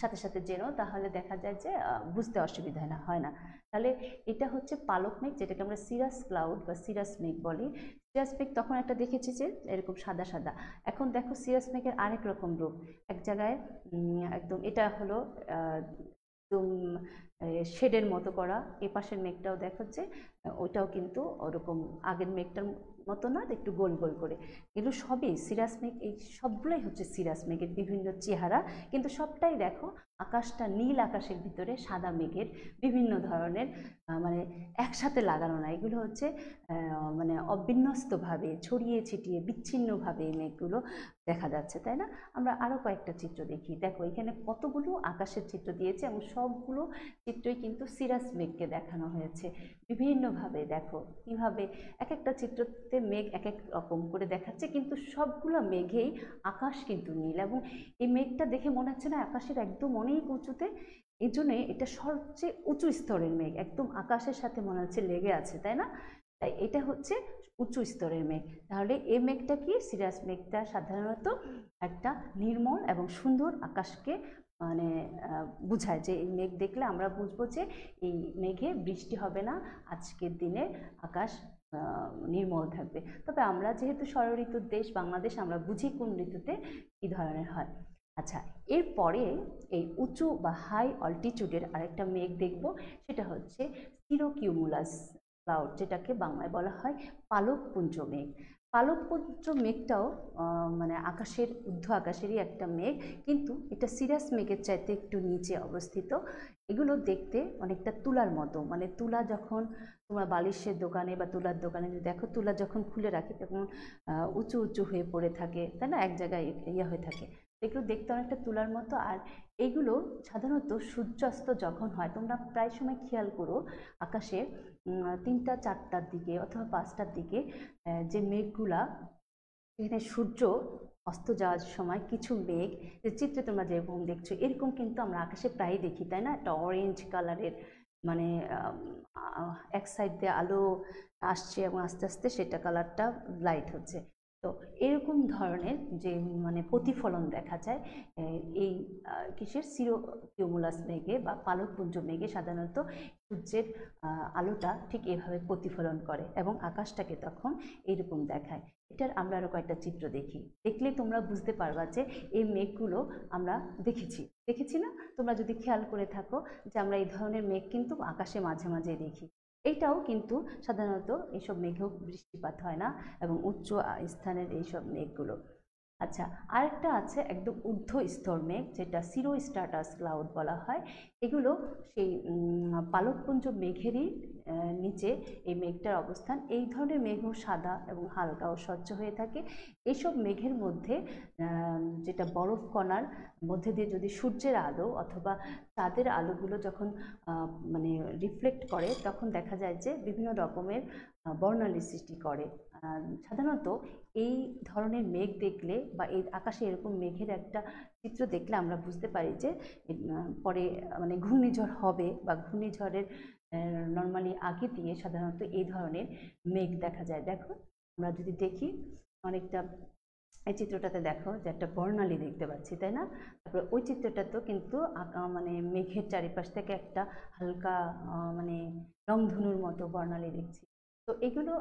সাথে সাথে জেনো, তাহলে দেখা যায় যে বুঝতে অসুবিধা হয় না। তাহলে এটা হচ্ছে পালক মেঘ, যেটাকে আমরা সিরাস ক্লাউড বা সিরাস মেঘ বলি। সিরাস মেঘ তখন একটা দেখেছি যে এরকম সাদা সাদা, এখন দেখো সিরাস মেঘের আরেক রকম রূপ। এক জায়গায় একদম এটা হলো একদম শেডের মতো করা, এ পাশের মেঘটাও দেখাচ্ছে, ওইটাও কিন্তু ওরকম আগের মেঘটার মতো না, একটু গোল গোল করে। এগুলো সবই সিরাস মেঘ, এই সবগুলোই হচ্ছে সিরাস মেঘের বিভিন্ন চেহারা, কিন্তু সবটাই দেখো আকাশটা নীল, আকাশের ভিতরে সাদা মেঘের বিভিন্ন ধরনের মানে একসাথে লাগানো না, এগুলো হচ্ছে মানে অবিন্যস্তভাবে ছড়িয়ে ছিটিয়ে বিচ্ছিন্নভাবে এই মেঘগুলো দেখা যাচ্ছে, তাই না? আমরা আরও কয়েকটা চিত্র দেখি, দেখো এখানে কতগুলো আকাশের চিত্র দিয়েছে, এবং সবগুলো চিত্রই কিন্তু সিরাস মেঘকে দেখানো হয়েছে বিভিন্নভাবে। দেখো কিভাবে এক একটা চিত্রতে মেঘ এক এক রকম করে দেখাচ্ছে, কিন্তু সবগুলো মেঘেই আকাশ কিন্তু নীল, এবং এই মেঘটা দেখে মনে হচ্ছে না আকাশের একদম অনেক উঁচুতে? এই জন্যে এটা সবচেয়ে উঁচু স্তরের মেঘ, একদম আকাশের সাথে মনে হচ্ছে লেগে আছে, তাই না? তাই এটা হচ্ছে উঁচু স্তরের মেঘ। তাহলে এই মেঘটা কি? সিরাস মেঘটা সাধারণত একটা নির্মল এবং সুন্দর আকাশকে মানে বুঝায়, যে এই মেঘ দেখলে আমরা বুঝবো যে এই মেঘে বৃষ্টি হবে না, আজকের দিনে আকাশ নির্মল থাকবে। তবে আমরা যেহেতু ষড় ঋতুর দেশ বাংলাদেশ, আমরা বুঝি কোন ঋতুতে কী ধরনের হয়। আচ্ছা, এরপরে এই উঁচু বা হাই অল্টিটিউডের আরেকটা মেঘ দেখব, সেটা হচ্ছে সিরোকিউমুলাস ক্লাউড, যেটাকে বাংলায় বলা হয় পালকপুঞ্জ মেঘ। পালকপুঞ্জ মেঘটাও মানে আকাশের ঊর্ধ্ব আকাশেরই একটা মেঘ, কিন্তু এটা সিরাস মেঘের চাইতে একটু নিচে অবস্থিত। এগুলো দেখতে অনেকটা তুলার মতো, মানে তুলা যখন তোমরা বালিশের দোকানে বা তুলার দোকানে দেখো, তুলা যখন খুলে রাখে তখন উঁচু উঁচু হয়ে পড়ে থাকে, তাই না? এক জায়গায় ইয়ে হয়ে থাকে, এগুলো দেখতে অনেকটা তুলার মতো। আর এইগুলো সাধারণত সূর্যাস্ত যখন হয়, তোমরা প্রায় সময় খেয়াল করো আকাশে 3টা 4টার দিকে অথবা 5টার দিকে যে মেঘগুলা, এখানে সূর্য অস্ত যাওয়ার সময় কিছু মেঘ, যে চিত্রে তোমরা যেরকম দেখছো এরকম কিন্তু আমরা আকাশে প্রায়ই দেখি, তাই না? একটা অরেঞ্জ কালারের মানে এক সাইড দিয়ে আলো আসছে এবং আস্তে আস্তে সেটা কালারটা লাইট হচ্ছে। তো এরকম ধরনের যে মানে প্রতিফলন দেখা যায় এই কিসের সিরোকিউমুলাস মেঘে বা পালকপুঞ্জ মেঘে সাধারণত সূর্যের আলোটা ঠিক এভাবে প্রতিফলন করে এবং আকাশটাকে তখন এইরকম দেখায়। এটার আমরা আরও কয়েকটা চিত্র দেখলে তোমরা বুঝতে পারবা যে এই মেঘগুলো আমরা দেখেছি না? তোমরা যদি খেয়াল করে থাকো যে আমরা এই ধরনের মেঘ কিন্তু আকাশে মাঝে মাঝে দেখি। এইটাও কিন্তু সাধারণত এইসব মেঘেও বৃষ্টিপাত হয় না এবং উচ্চ স্থানের এইসব মেঘগুলো। আচ্ছা, আরেকটা আছে একদম ঊর্ধ্ব স্তর মেঘ, যেটা সিরো স্ট্রাটাস ক্লাউড বলা হয়। এগুলো সেই পালকপুঞ্জ মেঘেরই নিচে এই মেঘটার অবস্থান। এই ধরনের মেঘও সাদা এবং হালকা ও স্বচ্ছ হয়ে থাকে। এইসব মেঘের মধ্যে যেটা বরফ কণার মধ্যে দিয়ে যদি সূর্যের আলো অথবা চাঁদের আলোগুলো যখন মানে রিফ্লেক্ট করে, তখন দেখা যায় যে বিভিন্ন রকমের বর্ণালী সৃষ্টি করে। সাধারণত এই ধরনের মেঘ দেখলে বা এই আকাশে এরকম মেঘের একটা চিত্র দেখলে আমরা বুঝতে পারি যে পরে মানে ঘূর্ণিঝড় হবে বা ঘূর্ণিঝড়ের নর্মালি আগে দিয়ে সাধারণত এই ধরনের মেঘ দেখা যায়। দেখো, আমরা যদি দেখি অনেকটা এই চিত্রটাতে দেখো যে একটা বর্ণালী দেখতে পাচ্ছি, তাই না? তারপরে ওই চিত্রটাতেও কিন্তু মানে মেঘের চারিপাশ থেকে একটা হালকা মানে রংধনুর মতো বর্ণালী দেখছি। তো এগুলো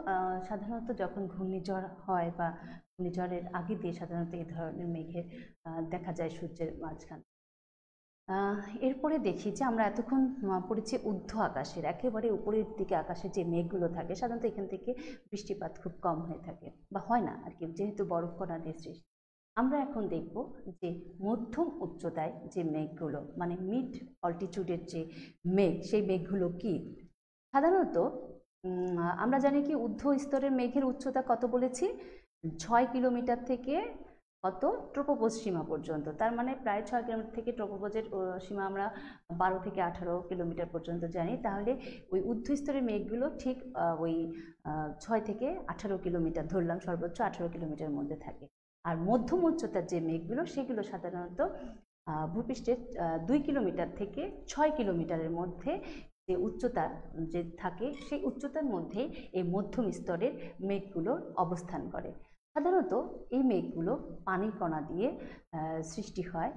সাধারণত যখন ঘূর্ণিঝড় হয় বা ঘূর্ণিঝড়ের আগে দিয়ে সাধারণত এই ধরনের মেঘের দেখা যায় সূর্যের মাঝখানে। এরপরে দেখি যে আমরা এতক্ষণ পড়েছি ঊর্ধ্ব আকাশের, একেবারে উপরের দিকে আকাশে যে মেঘগুলো থাকে সাধারণত এখান থেকে বৃষ্টিপাত খুব কম হয়ে থাকে বা হয় না আর কি, যেহেতু বরফ কণা দিয়ে সৃষ্টি। আমরা এখন দেখব যে মধ্যম উচ্চতায় যে মেঘগুলো মানে মিড অল্টিটিউডের যে মেঘ, সেই মেঘগুলো কি। সাধারণত আমরা জানি কি ঊর্ধ্ব স্তরের মেঘের উচ্চতা কত বলেছি, 6 কিলোমিটার থেকে কত ট্রোপোপজ সীমা পর্যন্ত। তার মানে প্রায় 6 কিলোমিটার থেকে ট্রোপোপজের সীমা আমরা 12 থেকে 18 কিলোমিটার পর্যন্ত জানি। তাহলে ওই ঊর্ধ্ব স্তরের মেঘগুলো ঠিক ওই 6 থেকে 18 কিলোমিটার ধরলাম, সর্বোচ্চ 18 কিলোমিটারের মধ্যে থাকে। আর মধ্যম উচ্চতার যে মেঘগুলো সেগুলো সাধারণত ভূপৃষ্ঠের 2 কিলোমিটার থেকে 6 কিলোমিটারের মধ্যে যে উচ্চতা যে থাকে, সেই উচ্চতার মধ্যে এই মধ্যম স্তরের মেঘগুলো অবস্থান করে। সাধারণত এই মেঘগুলো পানির কণা দিয়ে সৃষ্টি হয়।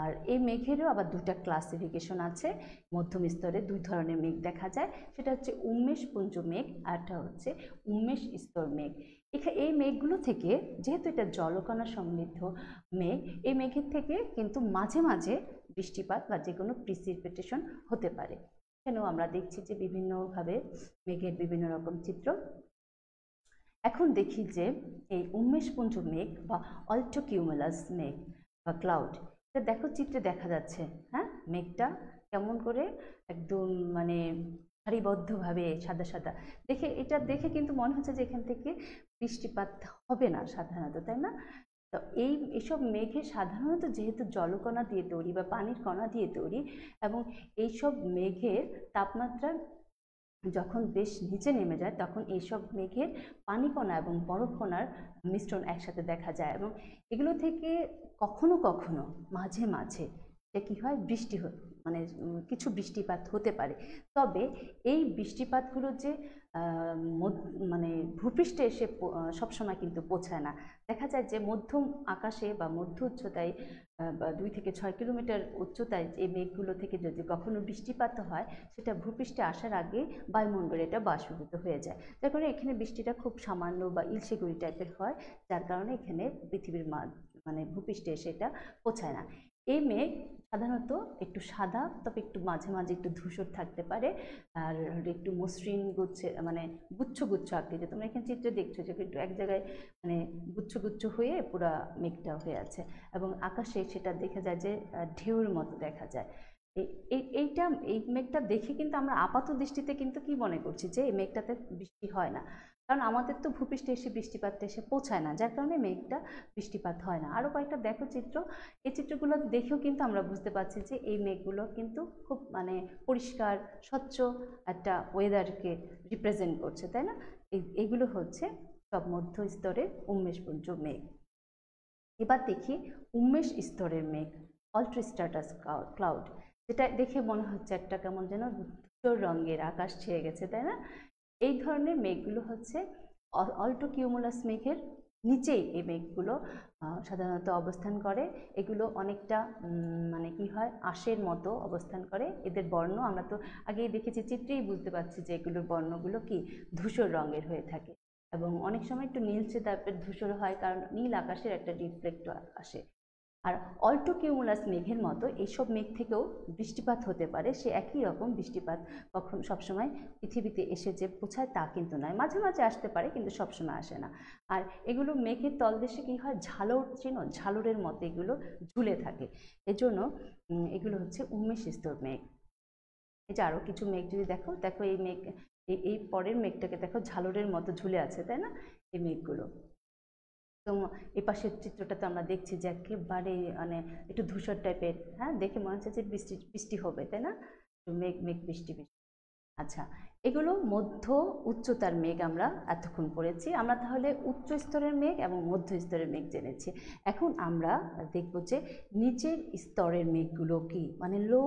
আর এই মেঘেরও আবার দুটা ক্লাসিফিকেশন আছে। মধ্যম স্তরে দুই ধরনের মেঘ দেখা যায়, সেটা হচ্ছে উন্মেষপুঞ্জ মেঘ, আরটা হচ্ছে উন্মেষ স্তর মেঘ। এই মেঘগুলো থেকে, যেহেতু এটা জলকণা সমৃদ্ধ মেঘ, এই মেঘের থেকে কিন্তু মাঝে মাঝে বৃষ্টিপাত বা যে কোনো প্রিসিপিটেশন হতে পারে। এখানেও আমরা দেখছি যে বিভিন্নভাবে মেঘের বিভিন্ন রকম চিত্র। এখন দেখি যে এই উন্মেষপুঞ্জ মেঘ বা অল্টোকিউমুলাস মেঘ বা ক্লাউড, এটা দেখো চিত্রে দেখা যাচ্ছে। হ্যাঁ, মেঘটা কেমন করে একদম মানে সারিবদ্ধভাবে সাদা সাদা এটা দেখে কিন্তু মনে হচ্ছে যে এখান থেকে বৃষ্টিপাত হবে না সাধারণত, তাই না? তো এইসব মেঘে সাধারণত যেহেতু জলকণা দিয়ে তৈরি বা পানির কণা দিয়ে তৈরি, এবং এইসব মেঘের তাপমাত্রা যখন বেশ নিচে নেমে যায় তখন এইসব মেঘের পানিকণা এবং বরফকণার মিশ্রণ একসাথে দেখা যায়, এবং এগুলো থেকে কখনো কখনো মাঝে মাঝে কি হয়, বৃষ্টি মানে কিছু বৃষ্টিপাত হতে পারে। তবে এই বৃষ্টিপাতগুলো যে মানে ভূপৃষ্ঠে এসে সবসময় কিন্তু পৌঁছায় না। দেখা যায় যে মধ্যম আকাশে বা মধ্য উচ্চতায় বা 2 থেকে 6 কিলোমিটার উচ্চতায় এই মেঘগুলো থেকে যদি কখনো বৃষ্টিপাত হয়, সেটা ভূপৃষ্ঠে আসার আগে বায়ুমণ্ডলে এটা বাষ্পীভূত হয়ে যায়, যার কারণে এখানে বৃষ্টিটা খুব সামান্য বা ইলশেগুড়ি টাইপের হয়, যার কারণে এখানে পৃথিবীর মানে ভূপৃষ্ঠে এসে এটা পৌঁছায় না। এই মেঘ সাধারণত একটু সাদা, তবে একটু মাঝে মাঝে একটু ধূসর থাকতে পারে, আর একটু মসৃণ গুচ্ছে মানে গুচ্ছ গুচ্ছ আকৃতি। তোমরা এখানে চিত্রে দেখছো যে একটু এক জায়গায় মানে গুচ্ছ গুচ্ছ হয়ে পুরা মেঘটা হয়ে আছে, এবং আকাশে সেটা দেখা যায় যে ঢেউয়ের মতো দেখা যায়। এই মেঘটা দেখে কিন্তু আমরা আপাত দৃষ্টিতে কিন্তু কি মনে করছি যে এই মেঘটাতে বৃষ্টি হয় না, কারণ আমাদের তো ভূপৃষ্ঠে এসে বৃষ্টিপাতটা এসে পৌঁছায় না, যার কারণে মেঘটা বৃষ্টিপাত হয় না। আরও কয়েকটা দেখো চিত্র, এই চিত্রগুলো দেখেও কিন্তু আমরা বুঝতে পারছি যে এই মেঘগুলো কিন্তু খুব মানে পরিষ্কার স্বচ্ছ একটা ওয়েদারকে রিপ্রেজেন্ট করছে, তাই না? এইগুলো হচ্ছে সব মধ্য স্তরের উন্মেষপুঞ্জ মেঘ। এবার দেখি উন্মেষ স্তরের মেঘ, অল্ট্রোস্ট্রাটাস ক্লাউড, যেটা দেখে মনে হচ্ছে একটা কেমন যেন ধূসর রঙের, আকাশ ছেয়ে গেছে, তাই না? এই ধরনের মেঘগুলো হচ্ছে অল্টো কিউমুলাস মেঘের নিচেই এই মেঘগুলো সাধারণত অবস্থান করে। এগুলো অনেকটা মানে কি হয়, আঁশের মতো অবস্থান করে। এদের বর্ণ আমরা তো আগেই দেখেছি, চিত্রেই বুঝতে পারছি যে এগুলোর বর্ণগুলো কি ধূসর রঙের হয়ে থাকে, এবং অনেক সময় একটু নীলচে টাইপের ধূসর হয়, কারণ নীল আকাশের একটা রিফ্লেক্ট আসে। আর অল্টো কিউমুলাস মেঘের মতো এইসব মেঘ থেকেও বৃষ্টিপাত হতে পারে। সে একই রকম বৃষ্টিপাত কখন সবসময় পৃথিবীতে এসে যে পৌঁছায় তা কিন্তু নয়, মাঝে মাঝে আসতে পারে কিন্তু সবসময় আসে না। আর এগুলো মেঘের তলদেশে কী হয়, ঝালর, চেনো, ঝালরের মতো এগুলো ঝুলে থাকে। এজন্য এগুলো হচ্ছে উন্মেষ স্তর মেঘ। এই যে আরও কিছু মেঘ যদি দেখো, দেখো এই মেঘ, এই পরের মেঘটাকে দেখো ঝালরের মতো ঝুলে আছে, তাই না, এই মেঘগুলো। তো এই পাশের চিত্রটাতে আমরা দেখছি যে একেবারে মানে একটু ধূসর টাইপের, হ্যাঁ, দেখে মনে হচ্ছে যে বৃষ্টি বৃষ্টি হবে, তাই না, মেঘ মেঘ বৃষ্টি বৃষ্টি। আচ্ছা, এগুলো মধ্য উচ্চতার মেঘ আমরা এতক্ষণ পড়েছি। আমরা তাহলে উচ্চ স্তরের মেঘ এবং মধ্য স্তরের মেঘ জেনেছি। এখন আমরা দেখব যে নিচের স্তরের মেঘগুলো কি, মানে লো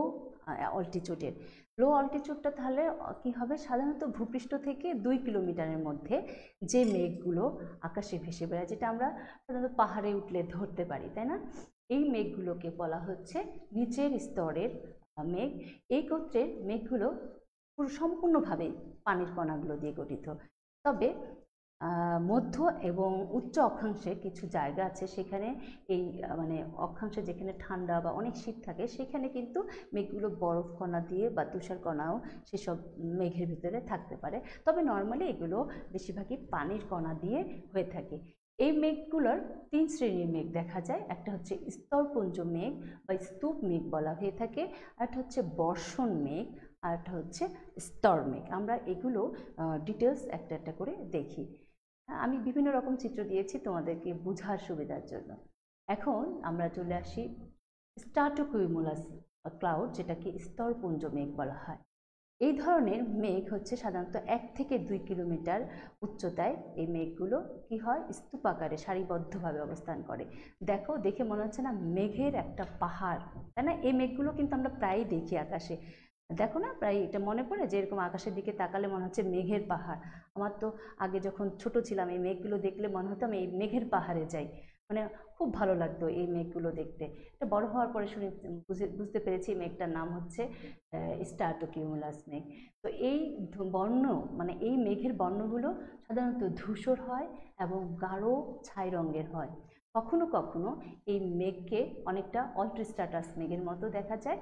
অল্টিটিউডের। লো অল্টিটিউডটা তাহলে কি হবে, সাধারণত ভূপৃষ্ঠ থেকে 2 কিলোমিটারের মধ্যে যে মেঘগুলো আকাশে ভেসে বেড়ায়, যেটা আমরা সাধারণত পাহাড়ে উঠলে ধরতে পারি, তাই না, এই মেঘগুলোকে বলা হচ্ছে নিচের স্তরের মেঘ। এই গোত্রের মেঘগুলো পুরো সম্পূর্ণভাবে পানির কণাগুলো দিয়ে গঠিত। তবে মধ্য এবং উচ্চ অক্ষাংশে কিছু জায়গা আছে, সেখানে এই মানে অক্ষাংশে যেখানে ঠান্ডা বা অনেক শীত থাকে, সেখানে কিন্তু মেঘগুলো বরফ কণা দিয়ে বা তুষার কণাও সেসব মেঘের ভিতরে থাকতে পারে। তবে নর্মালি এগুলো বেশিরভাগই পানির কণা দিয়ে হয়ে থাকে। এই মেঘগুলোর 3 শ্রেণীর মেঘ দেখা যায়। একটা হচ্ছে স্তরপুঞ্জ মেঘ বা স্তূপ মেঘ বলা হয়ে থাকে, একটা হচ্ছে বর্ষণ মেঘ, আর একটা হচ্ছে স্তর মেঘ। আমরা এগুলো ডিটেলস একটা একটা করে দেখি। আমি বিভিন্ন রকম চিত্র দিয়েছি তোমাদেরকে বোঝার সুবিধার জন্য। এখন আমরা চলে আসি স্ট্রাটোকিউমুলাস ক্লাউড, যেটাকে স্তরপুঞ্জ মেঘ বলা হয়। এই ধরনের মেঘ হচ্ছে সাধারণত 1 থেকে 2 কিলোমিটার উচ্চতায়। এই মেঘগুলো কি হয়, স্তূপাকারে সারিবদ্ধভাবে অবস্থান করে। দেখো, দেখে মনে হচ্ছে না মেঘের একটা পাহাড়, তাই না? এই মেঘগুলো কিন্তু আমরা প্রায়ই দেখি আকাশে, দেখো না, প্রায় এটা মনে পড়ে যে এরকম আকাশের দিকে তাকালে মনে হচ্ছে মেঘের পাহাড়। আমার তো আগে যখন ছোট ছিলাম এই মেঘগুলো দেখলে মনে হতো আমি এই মেঘের পাহাড়ে যাই, মানে খুব ভালো লাগতো এই মেঘগুলো দেখতে। এটা বড় হওয়ার পরে বুঝতে পেরেছি এই মেঘটার নাম হচ্ছে স্ট্রাটোকিউমুলাস মেঘ। তো এই বর্ণ, মানে এই মেঘের বর্ণগুলো সাধারণত ধূসর হয় এবং গাঢ় ছাই রঙের হয়। কখনো কখনো এই মেঘকে অনেকটা অল্ট্রাস্ট্রাটাস মেঘের মতো দেখা যায়।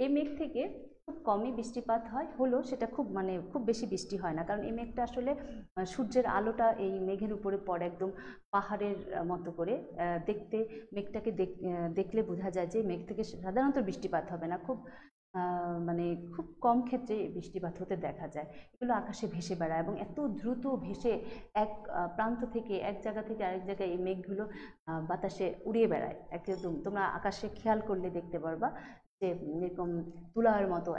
এই মেঘ থেকে খুব কমই বৃষ্টিপাত হয়, হলেও সেটা খুব বেশি বৃষ্টি হয় না, কারণ এই মেঘটা আসলে সূর্যের আলোটা এই মেঘের উপরে পড়ে একদম পাহাড়ের মতো করে দেখতে। মেঘটাকে দেখলে বোঝা যায় যে মেঘ থেকে সাধারণত বৃষ্টিপাত হবে না, মানে খুব কম ক্ষেত্রে বৃষ্টিপাত হতে দেখা যায়। এগুলো আকাশে ভেসে বেড়ায় এবং এত দ্রুত ভেসে এক প্রান্ত থেকে, এক জায়গা থেকে আরেক জায়গায় এই মেঘগুলো বাতাসে উড়িয়ে বেড়ায়। একদম তোমরা আকাশে খেয়াল করলে দেখতে পারবা যে এরকম তুলার মতো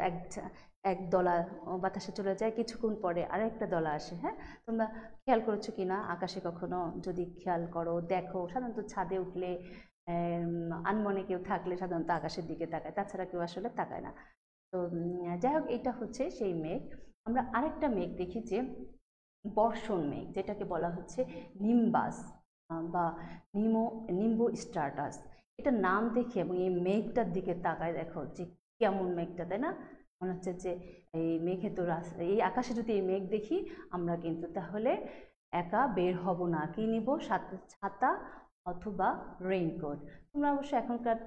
এক দলা বাতাসে চলে যায়, কিছুক্ষণ পরে আরেকটা দলা আসে। হ্যাঁ, তোমরা খেয়াল করেছো কি না আকাশে কখনো? যদি খেয়াল করো, দেখো, সাধারণত ছাদে উঠলে আনমনে কেউ থাকলে সাধারণত আকাশের দিকে তাকায়, তাছাড়া কেউ আসলে তাকায় না। তো যাই হোক, এটা হচ্ছে সেই মেঘ। আমরা আরেকটা মেঘ দেখি যে বর্ষণ মেঘ, যেটাকে বলা হচ্ছে নিম্বাস বা নিম্বো স্ট্রাটাস। এটা নাম দেখে এবং এই মেঘটার দিকে তাকায়, দেখো যে কেমন মেঘটা, তাই না? মনে হচ্ছে যে এই মেঘে তো এই আকাশে যদি এই মেঘ দেখি আমরা কিন্তু তাহলে একা বের হব না, কি নিব, সাথে ছাতা অথবা রেইনকোট। তোমরা অবশ্য এখনকার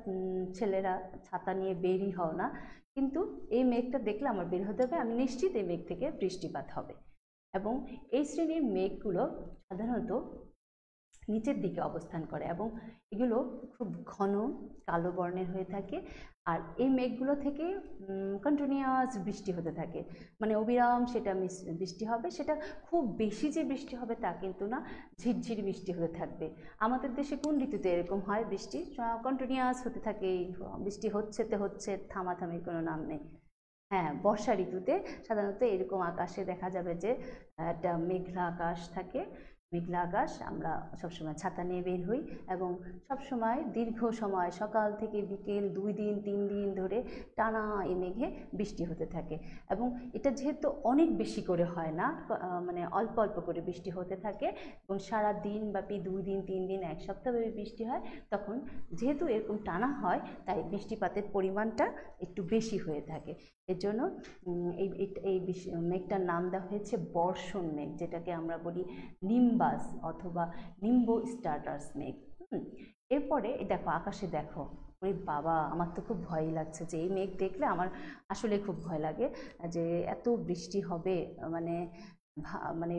ছেলেরা ছাতা নিয়ে বেরই হও না, কিন্তু এই মেঘটা দেখলে আমার বের হতে হবে, আমি নিশ্চিত এই মেঘ থেকে বৃষ্টিপাত হবে। এবং এই শ্রেণীর মেঘগুলো সাধারণত নিচের দিকে অবস্থান করে এবং এগুলো খুব ঘন কালো বর্ণের হয়ে থাকে। আর এই মেঘগুলো থেকে কন্টিনিউয়াস বৃষ্টি হতে থাকে, মানে অবিরাম সেটা বৃষ্টি হবে। সেটা খুব বেশি যে বৃষ্টি হবে তা কিন্তু না, ঝিরঝির বৃষ্টি হতে থাকবে। আমাদের দেশে কোন ঋতুতে এরকম হয়, বৃষ্টি কন্টিনিউয়াস হতে থাকে, বৃষ্টি হচ্ছে, থামাথামির কোনো নাম নেই। হ্যাঁ, বর্ষা ঋতুতে সাধারণত এরকম আকাশে দেখা যাবে যে একটা মেঘলা আকাশ থাকে, মেঘলা আকাশ, আমরা সবসময় ছাতা নিয়ে বের হই এবং সবসময় দীর্ঘ সময় সকাল থেকে বিকেল 2 দিন 3 দিন ধরে টানা এই মেঘে বৃষ্টি হতে থাকে। এবং এটা যেহেতু অনেক বেশি করে হয় না, মানে অল্প অল্প করে বৃষ্টি হতে থাকে এবং সারা দিন ব্যাপী 2 দিন 3 দিন 1 সপ্তাহব্যাপী বৃষ্টি হয়, তখন যেহেতু এরকম টানা হয় তাই বৃষ্টিপাতের পরিমাণটা একটু বেশি হয়ে থাকে। এর জন্য এই এই মেঘটার নাম দেওয়া হয়েছে বর্ষণ মেঘ, যেটাকে আমরা বলি নিম্বাস অথবা নিম্বো স্টার্টার্স মেঘ। এরপরে দেখো আকাশে দেখো, ওরে বাবা, আমার তো খুব ভয়ই লাগছে যে এই মেঘ দেখলে আমার আসলে খুব ভয় লাগে যে এত বৃষ্টি হবে। মানে মানে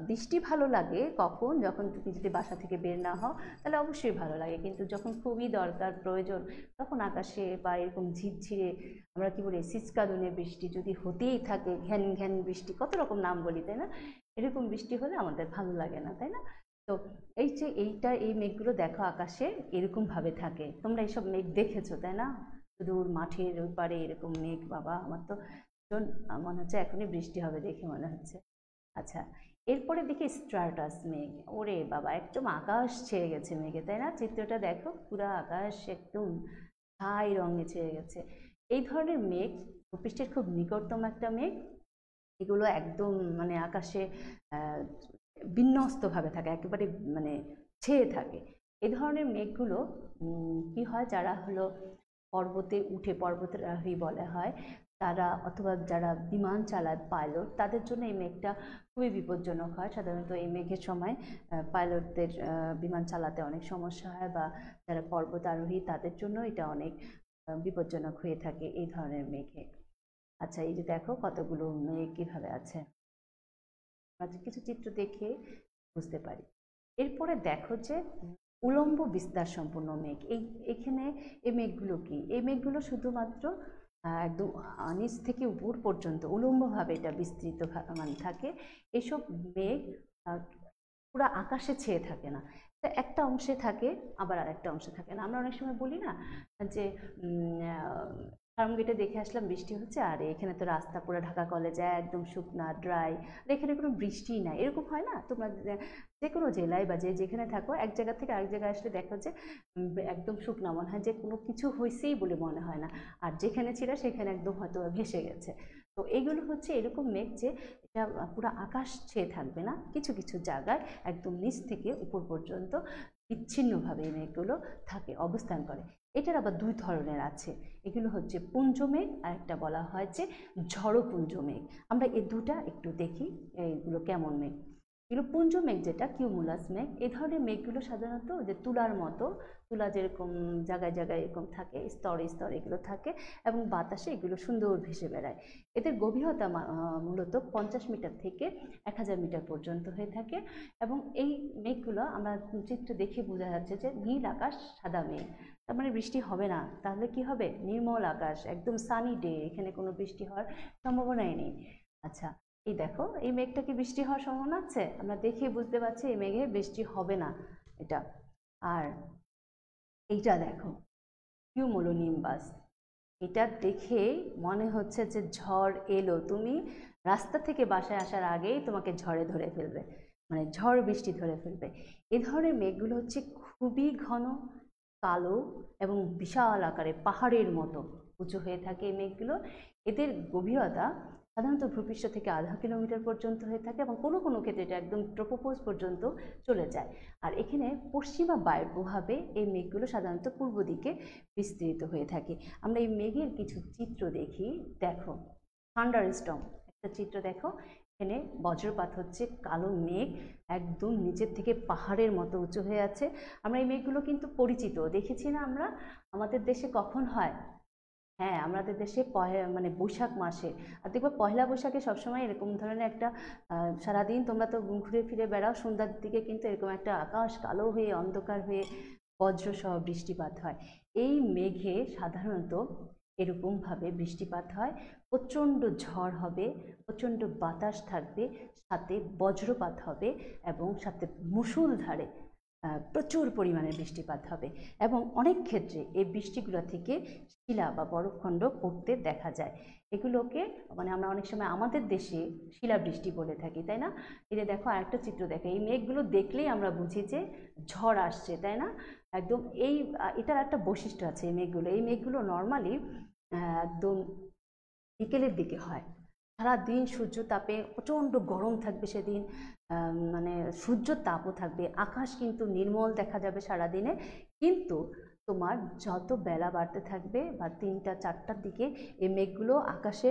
বৃষ্টি ভালো লাগে কখন, যখন তুমি যদি বাসা থেকে বের না হও তাহলে অবশ্যই ভালো লাগে, কিন্তু যখন খুবই দরকার প্রয়োজন তখন আকাশে বা এরকম ঝিরঝিরে, আমরা কি বলি সিসকাদুনে বৃষ্টি যদি হতেই থাকে, ঘ্যান ঘ্যান বৃষ্টি, কত রকম নাম বলি তাই না, এরকম বৃষ্টি হলে আমাদের ভালো লাগে না, তাই না? তো এই যে এই মেঘগুলো দেখো আকাশে এরকম ভাবে থাকে, তোমরা এইসব মেঘ দেখেছো তাই না? দূর মাঠের ওই পারে এরকম মেঘ, বাবা আমার তো মনে হচ্ছে এখনই বৃষ্টি হবে দেখে মনে হচ্ছে। আচ্ছা, এরপরে দেখি স্ট্রাটাস মেঘ, ওরে বাবা একদম আকাশ ছেয়ে গেছে মেঘে, তাই না? চিত্রটা দেখো, পুরো আকাশ একদম ছাই রঙে ছেয়ে গেছে। এই ধরনের মেঘ ভূপৃষ্ঠের খুব নিকটতম একটা মেঘ, এগুলো একদম মানে আকাশে বিন্যস্তভাবে থাকে, একেবারে মানে ছেয়ে থাকে। এই ধরনের মেঘগুলো কি হয়, যারা হলো পর্বতে উঠে পর্বতারোহী বলা হয় তারা, অথবা যারা বিমান চালায় পাইলট, তাদের জন্য এই মেঘটা খুবই বিপজ্জনক হয়। সাধারণত এই মেঘের সময় পাইলটদের বিমান চালাতে অনেক সমস্যা হয়, বা যারা পর্বতারোহী তাদের জন্য এটা অনেক বিপজ্জনক হয়ে থাকে এই ধরনের মেঘে। আচ্ছা, এই যে দেখো কতগুলো মেঘ কিভাবে আছে, আমরা কিছু চিত্র দেখে বুঝতে পারি। এরপরে দেখো যে উলম্ব বিস্তার সম্পূর্ণ মেঘ, এখানে এই মেঘগুলো কি, এই মেঘগুলো শুধুমাত্র একদম নিচ থেকে উপর পর্যন্ত উলম্বভাবে এটা বিস্তৃত মানে থাকে। এসব মেঘ পুরো আকাশে ছেয়ে থাকে না, একটা অংশে থাকে আবার আরেকটা অংশে থাকে না। আমরা অনেক সময় বলি না যে ফার্মগেটে দেখে আসলাম বৃষ্টি হচ্ছে, আর এখানে তো রাস্তা পুরো ঢাকা কলেজে একদম শুকনা ড্রাই, আর এখানে কোনো বৃষ্টিই নাই, এরকম হয় না? তোমরা যে কোনো জেলায় বা যেখানে থাকো, এক জায়গা থেকে আরেক জায়গায় আসলে দেখো যে একদম শুকনা, মনে হয় যে কোনো কিছু হয়েছেই বলে মনে হয় না, আর যেখানে ছিল সেখানে একদম হয়তো ভেসে গেছে। তো এইগুলো হচ্ছে এরকম মেঘ যে এটা পুরো আকাশ ছেয়ে থাকবে না, কিছু কিছু জায়গায় একদম নিচ থেকে উপর পর্যন্ত বিচ্ছিন্নভাবে এই মেঘগুলো থাকে, অবস্থান করে। এটার আবার দুই ধরনের আছে, এগুলো হচ্ছে পুঞ্জ মেঘ, আর একটা বলা হয় যে ঝড়পুঞ্জ মেঘ। আমরা এই দুটা একটু দেখি এইগুলো কেমন মেঘ। এগুলো পুঞ্জ মেঘ, যেটা কিউমুলাস মেঘ, এই ধরনের মেঘগুলো সাধারণত যে তুলার মতো, তুলা যেরকম জায়গায় জায়গায় এরকম থাকে, স্তরে স্তরে এগুলো থাকে এবং বাতাসে এগুলো সুন্দর ভেসে বেড়ায়। এদের গভীরতা মূলত 50 মিটার থেকে 1000 মিটার পর্যন্ত হয়ে থাকে। এবং এই মেঘগুলো আমরা চিত্র দেখে বোঝা যাচ্ছে যে নীল আকাশ সাদা মেঘ, তার মানে বৃষ্টি হবে না, তাহলে কি হবে, নির্মল আকাশ, একদম সানি ডে, এখানে কোনো বৃষ্টি হওয়ার সম্ভাবনাই নেই। আচ্ছা, এই দেখো এই মেঘটা কি বৃষ্টি হওয়ার সম্ভাবনা আছে? আমরা দেখে বুঝতে পারছি এই মেঘে বৃষ্টি হবে না এটা। আর এইটা দেখো কিউমুলোনিম্বাস, এটা দেখে মনে হচ্ছে যে ঝড় এলো, তুমি রাস্তা থেকে বাসায় আসার আগেই তোমাকে ঝড়ে ধরে ফেলবে, মানে ঝড় বৃষ্টি ধরে ফেলবে। এ ধরনের মেঘগুলো হচ্ছে খুবই ঘন, কালো এবং বিশাল আকারে পাহাড়ের মতো উঁচু হয়ে থাকে এই মেঘগুলো। এদের গভীরতা সাধারণত ভূপৃষ্ঠ থেকে আধা কিলোমিটার পর্যন্ত হয়ে থাকে এবং কোনো কোনো ক্ষেত্রে এটা একদম ট্রপোপোজ পর্যন্ত চলে যায়। আর এখানে পশ্চিমা বায়ুর প্রভাবে এই মেঘগুলো সাধারণত পূর্ব দিকে বিস্তৃত হয়ে থাকে। আমরা এই মেঘের কিছু চিত্র দেখি, দেখো থান্ডারস্টর্ম একটা চিত্র দেখো, এখানে বজ্রপাত হচ্ছে, কালো মেঘ একদম নিচের থেকে পাহাড়ের মতো উঁচু হয়ে আছে। আমরা এই মেঘগুলো কিন্তু পরিচিত, দেখেছি না আমরা, আমাদের দেশে কখন হয়? হ্যাঁ, আমাদের দেশে মানে বৈশাখ মাসে। আর দেখবে পয়লা বৈশাখে সবসময় এরকম ধরনের একটা সারাদিন তোমরা তো ঘুরে ফিরে বেড়াও, সন্ধ্যার দিকে কিন্তু এরকম একটা আকাশ কালো হয়ে অন্ধকার হয়ে বজ্রসহ বৃষ্টিপাত হয়। এই মেঘে সাধারণত এরকমভাবে বৃষ্টিপাত হয়, প্রচণ্ড ঝড় হবে, প্রচণ্ড বাতাস থাকবে, সাথে বজ্রপাত হবে এবং সাথে মুষলধারে প্রচুর পরিমাণে বৃষ্টিপাত হবে এবং অনেক ক্ষেত্রে এই বৃষ্টিগুলো থেকে শিলা বা বরফখণ্ড পড়তে দেখা যায়। এগুলোকে মানে আমরা অনেক সময় আমাদের দেশে শিলাবৃষ্টি বলে থাকি, তাই না? এই যে দেখো আরেকটা চিত্র দেখো, এই মেঘগুলো দেখলেই আমরা বুঝি যে ঝড় আসছে, তাই না? একদম এটার একটা বৈশিষ্ট্য আছে এই মেঘগুলো নর্মালি একদম বিকেলের দিকে হয়। সারাদিন সূর্য তাপে প্রচণ্ড গরম থাকবে সেদিন, মানে সূর্য তাপও থাকবে, আকাশ কিন্তু নির্মল দেখা যাবে সারাদিনে। কিন্তু তোমার যত বেলা বাড়তে থাকবে বা 3টা-4টার দিকে এই মেঘগুলো আকাশে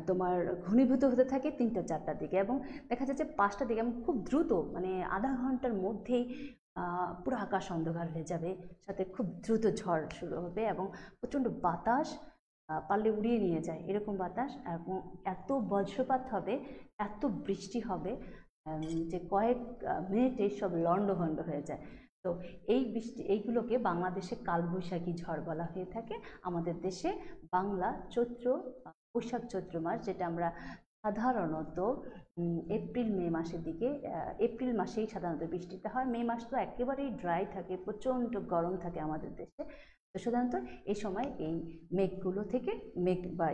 তোমার ঘনীভূত হতে থাকে 3টা-4টার দিকে, এবং দেখা যাচ্ছে 5টার দিকে এবং খুব দ্রুত মানে আধা ঘন্টার মধ্যেই পুরো আকাশ অন্ধকার হয়ে যাবে, সাথে খুব দ্রুত ঝড় শুরু হবে এবং প্রচণ্ড বাতাস পারলে উড়িয়ে নিয়ে যায় এরকম বাতাস, এবং এত বজ্রপাত হবে, এত বৃষ্টি হবে যে কয়েক মিনিটে সব লণ্ডভণ্ড হয়ে যায়। তো এইগুলোকে বাংলাদেশে কালবৈশাখী ঝড় বলা হয়ে থাকে। আমাদের দেশে বাংলা বৈশাখ চৈত্র মাস, যেটা আমরা সাধারণত এপ্রিল-মে মাসের দিকে, এপ্রিল মাসেই সাধারণত বৃষ্টিটা হয়। মে মাস তো একেবারেই ড্রাই থাকে, প্রচণ্ড গরম থাকে আমাদের দেশে। তো সাধারণত এই সময় এই মেঘগুলো থেকে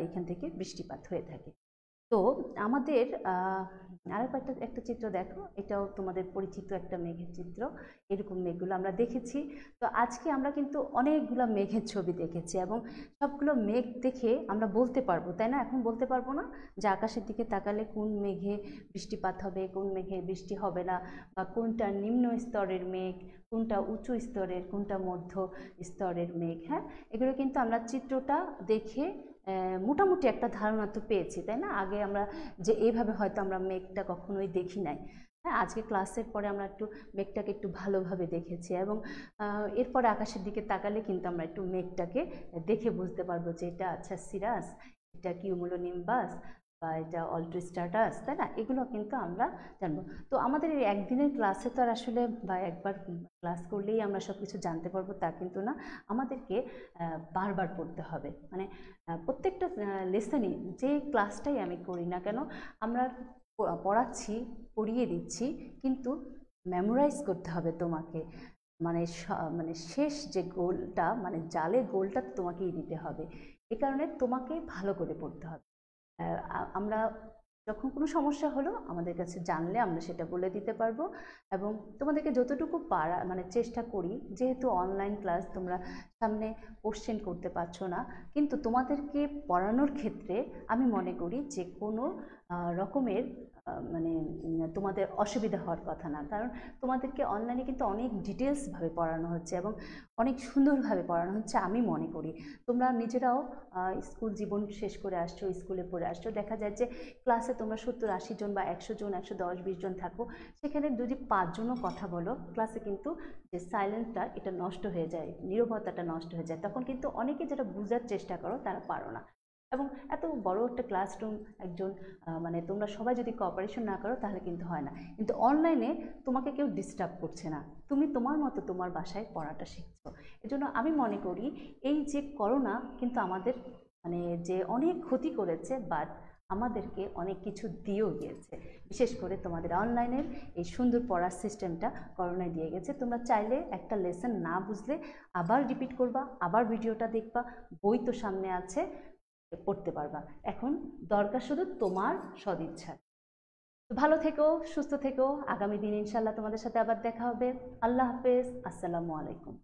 এখান থেকে বৃষ্টিপাত হয়ে থাকে। তো আমাদের আরও একটা চিত্র দেখো, এটাও তোমাদের পরিচিত একটা মেঘের চিত্র। এরকম মেঘগুলো আমরা দেখেছি। তো আজকে আমরা কিন্তু অনেকগুলো মেঘের ছবি দেখেছি এবং সবগুলো মেঘ দেখে আমরা বলতে পারবো, তাই না? এখন বলতে পারবো না যে আকাশের দিকে তাকালে কোন মেঘে বৃষ্টিপাত হবে, কোন মেঘে বৃষ্টি হবে না, বা কোনটা নিম্ন স্তরের মেঘ, কোনটা উঁচু স্তরের, কোনটা মধ্য স্তরের মেঘ। হ্যাঁ, এগুলো কিন্তু আমরা চিত্রটা দেখে মোটামুটি একটা ধারণা তো পেয়েছি, তাই না? আগে আমরা যে এইভাবে হয়তো আমরা মেঘটা কখনোই দেখি নাই। হ্যাঁ, আজকে ক্লাসের পরে আমরা একটু মেঘটাকে একটু ভালোভাবে দেখেছি এবং এরপরে আকাশের দিকে তাকালে কিন্তু আমরা একটু মেঘটাকে দেখে বুঝতে পারবো যে এটা আচ্ছা সিরাস, এটা কিউমুলোনিম্বাস, বা এটা অল্ট্রোস্ট্রাটাস, তাই না? এগুলো কিন্তু আমরা জানবো। তো আমাদের এই একদিনের ক্লাসে তো আর আসলে বা একবার ক্লাস করলেই আমরা সব কিছু জানতে পারবো তা কিন্তু না, আমাদেরকে বারবার পড়তে হবে। মানে প্রত্যেকটা লেসনই, যে ক্লাসটাই আমি করি না কেন, আমরা পড়াচ্ছি, পড়িয়ে দিচ্ছি, কিন্তু মেমোরাইজ করতে হবে তোমাকে। মানে মানে শেষ যে গোলটা, মানে জালে গোলটা তোমাকেই দিতে হবে। এ কারণে তোমাকে ভালো করে পড়তে হবে। আমরা যখন কোনো সমস্যা হলো আমাদের কাছে জানলে আমরা সেটা বলে দিতে পারবো, এবং তোমাদেরকে যতটুকু পারা মানে চেষ্টা করি, যেহেতু অনলাইন ক্লাস তোমরা সামনে কোশ্চেন করতে পারছো না, কিন্তু তোমাদেরকে পড়ানোর ক্ষেত্রে আমি মনে করি যে কোনো রকমের মানে তোমাদের অসুবিধা হওয়ার কথা না, কারণ তোমাদেরকে অনলাইনে কিন্তু অনেক ডিটেলসভাবে পড়ানো হচ্ছে এবং অনেক সুন্দরভাবে পড়ানো হচ্ছে। আমি মনে করি তোমরা নিজেরাও স্কুল জীবন শেষ করে আসছো, স্কুলে পড়ে আসছো, দেখা যায় যে ক্লাসে তোমরা 70-80 জন বা 100 জন, 110-20 জন থাকো, সেখানে যদি 5 জনও কথা বলো ক্লাসে, কিন্তু যে সাইলেন্সটা এটা নষ্ট হয়ে যায়, নীরবতাটা নষ্ট হয়ে যায়, তখন কিন্তু অনেকে যেটা বোঝার চেষ্টা করো তারা পারো না। এবং এত বড় একটা ক্লাসরুম একজন মানে তোমরা সবাই যদি কোঅপারেশন না করো তাহলে কিন্তু হয় না। কিন্তু অনলাইনে তোমাকে কেউ ডিস্টার্ব করছে না, তুমি তোমার মতো তোমার বাসায় পড়াটা শিখছো। এজন্য আমি মনে করি এই যে করোনা কিন্তু আমাদের মানে যে অনেক ক্ষতি করেছে, বাট আমাদেরকে অনেক কিছু দিয়েও গিয়েছে। বিশেষ করে তোমাদের অনলাইনের এই সুন্দর পড়ার সিস্টেমটা করোনায় দিয়ে গেছে। তোমরা চাইলে একটা লেসন না বুঝলে আবার রিপিট করবা, আবার ভিডিওটা দেখবা, বই তো সামনে আছে, পড়তে পারবা। এখন দরকার শুধু তোমার সদিচ্ছা। ভালো থেকো, সুস্থ থেকো। আগামী দিন ইনশাল্লাহ তোমাদের সাথে আবার দেখা হবে। আল্লাহ হাফেজ, আসসালামু আলাইকুম।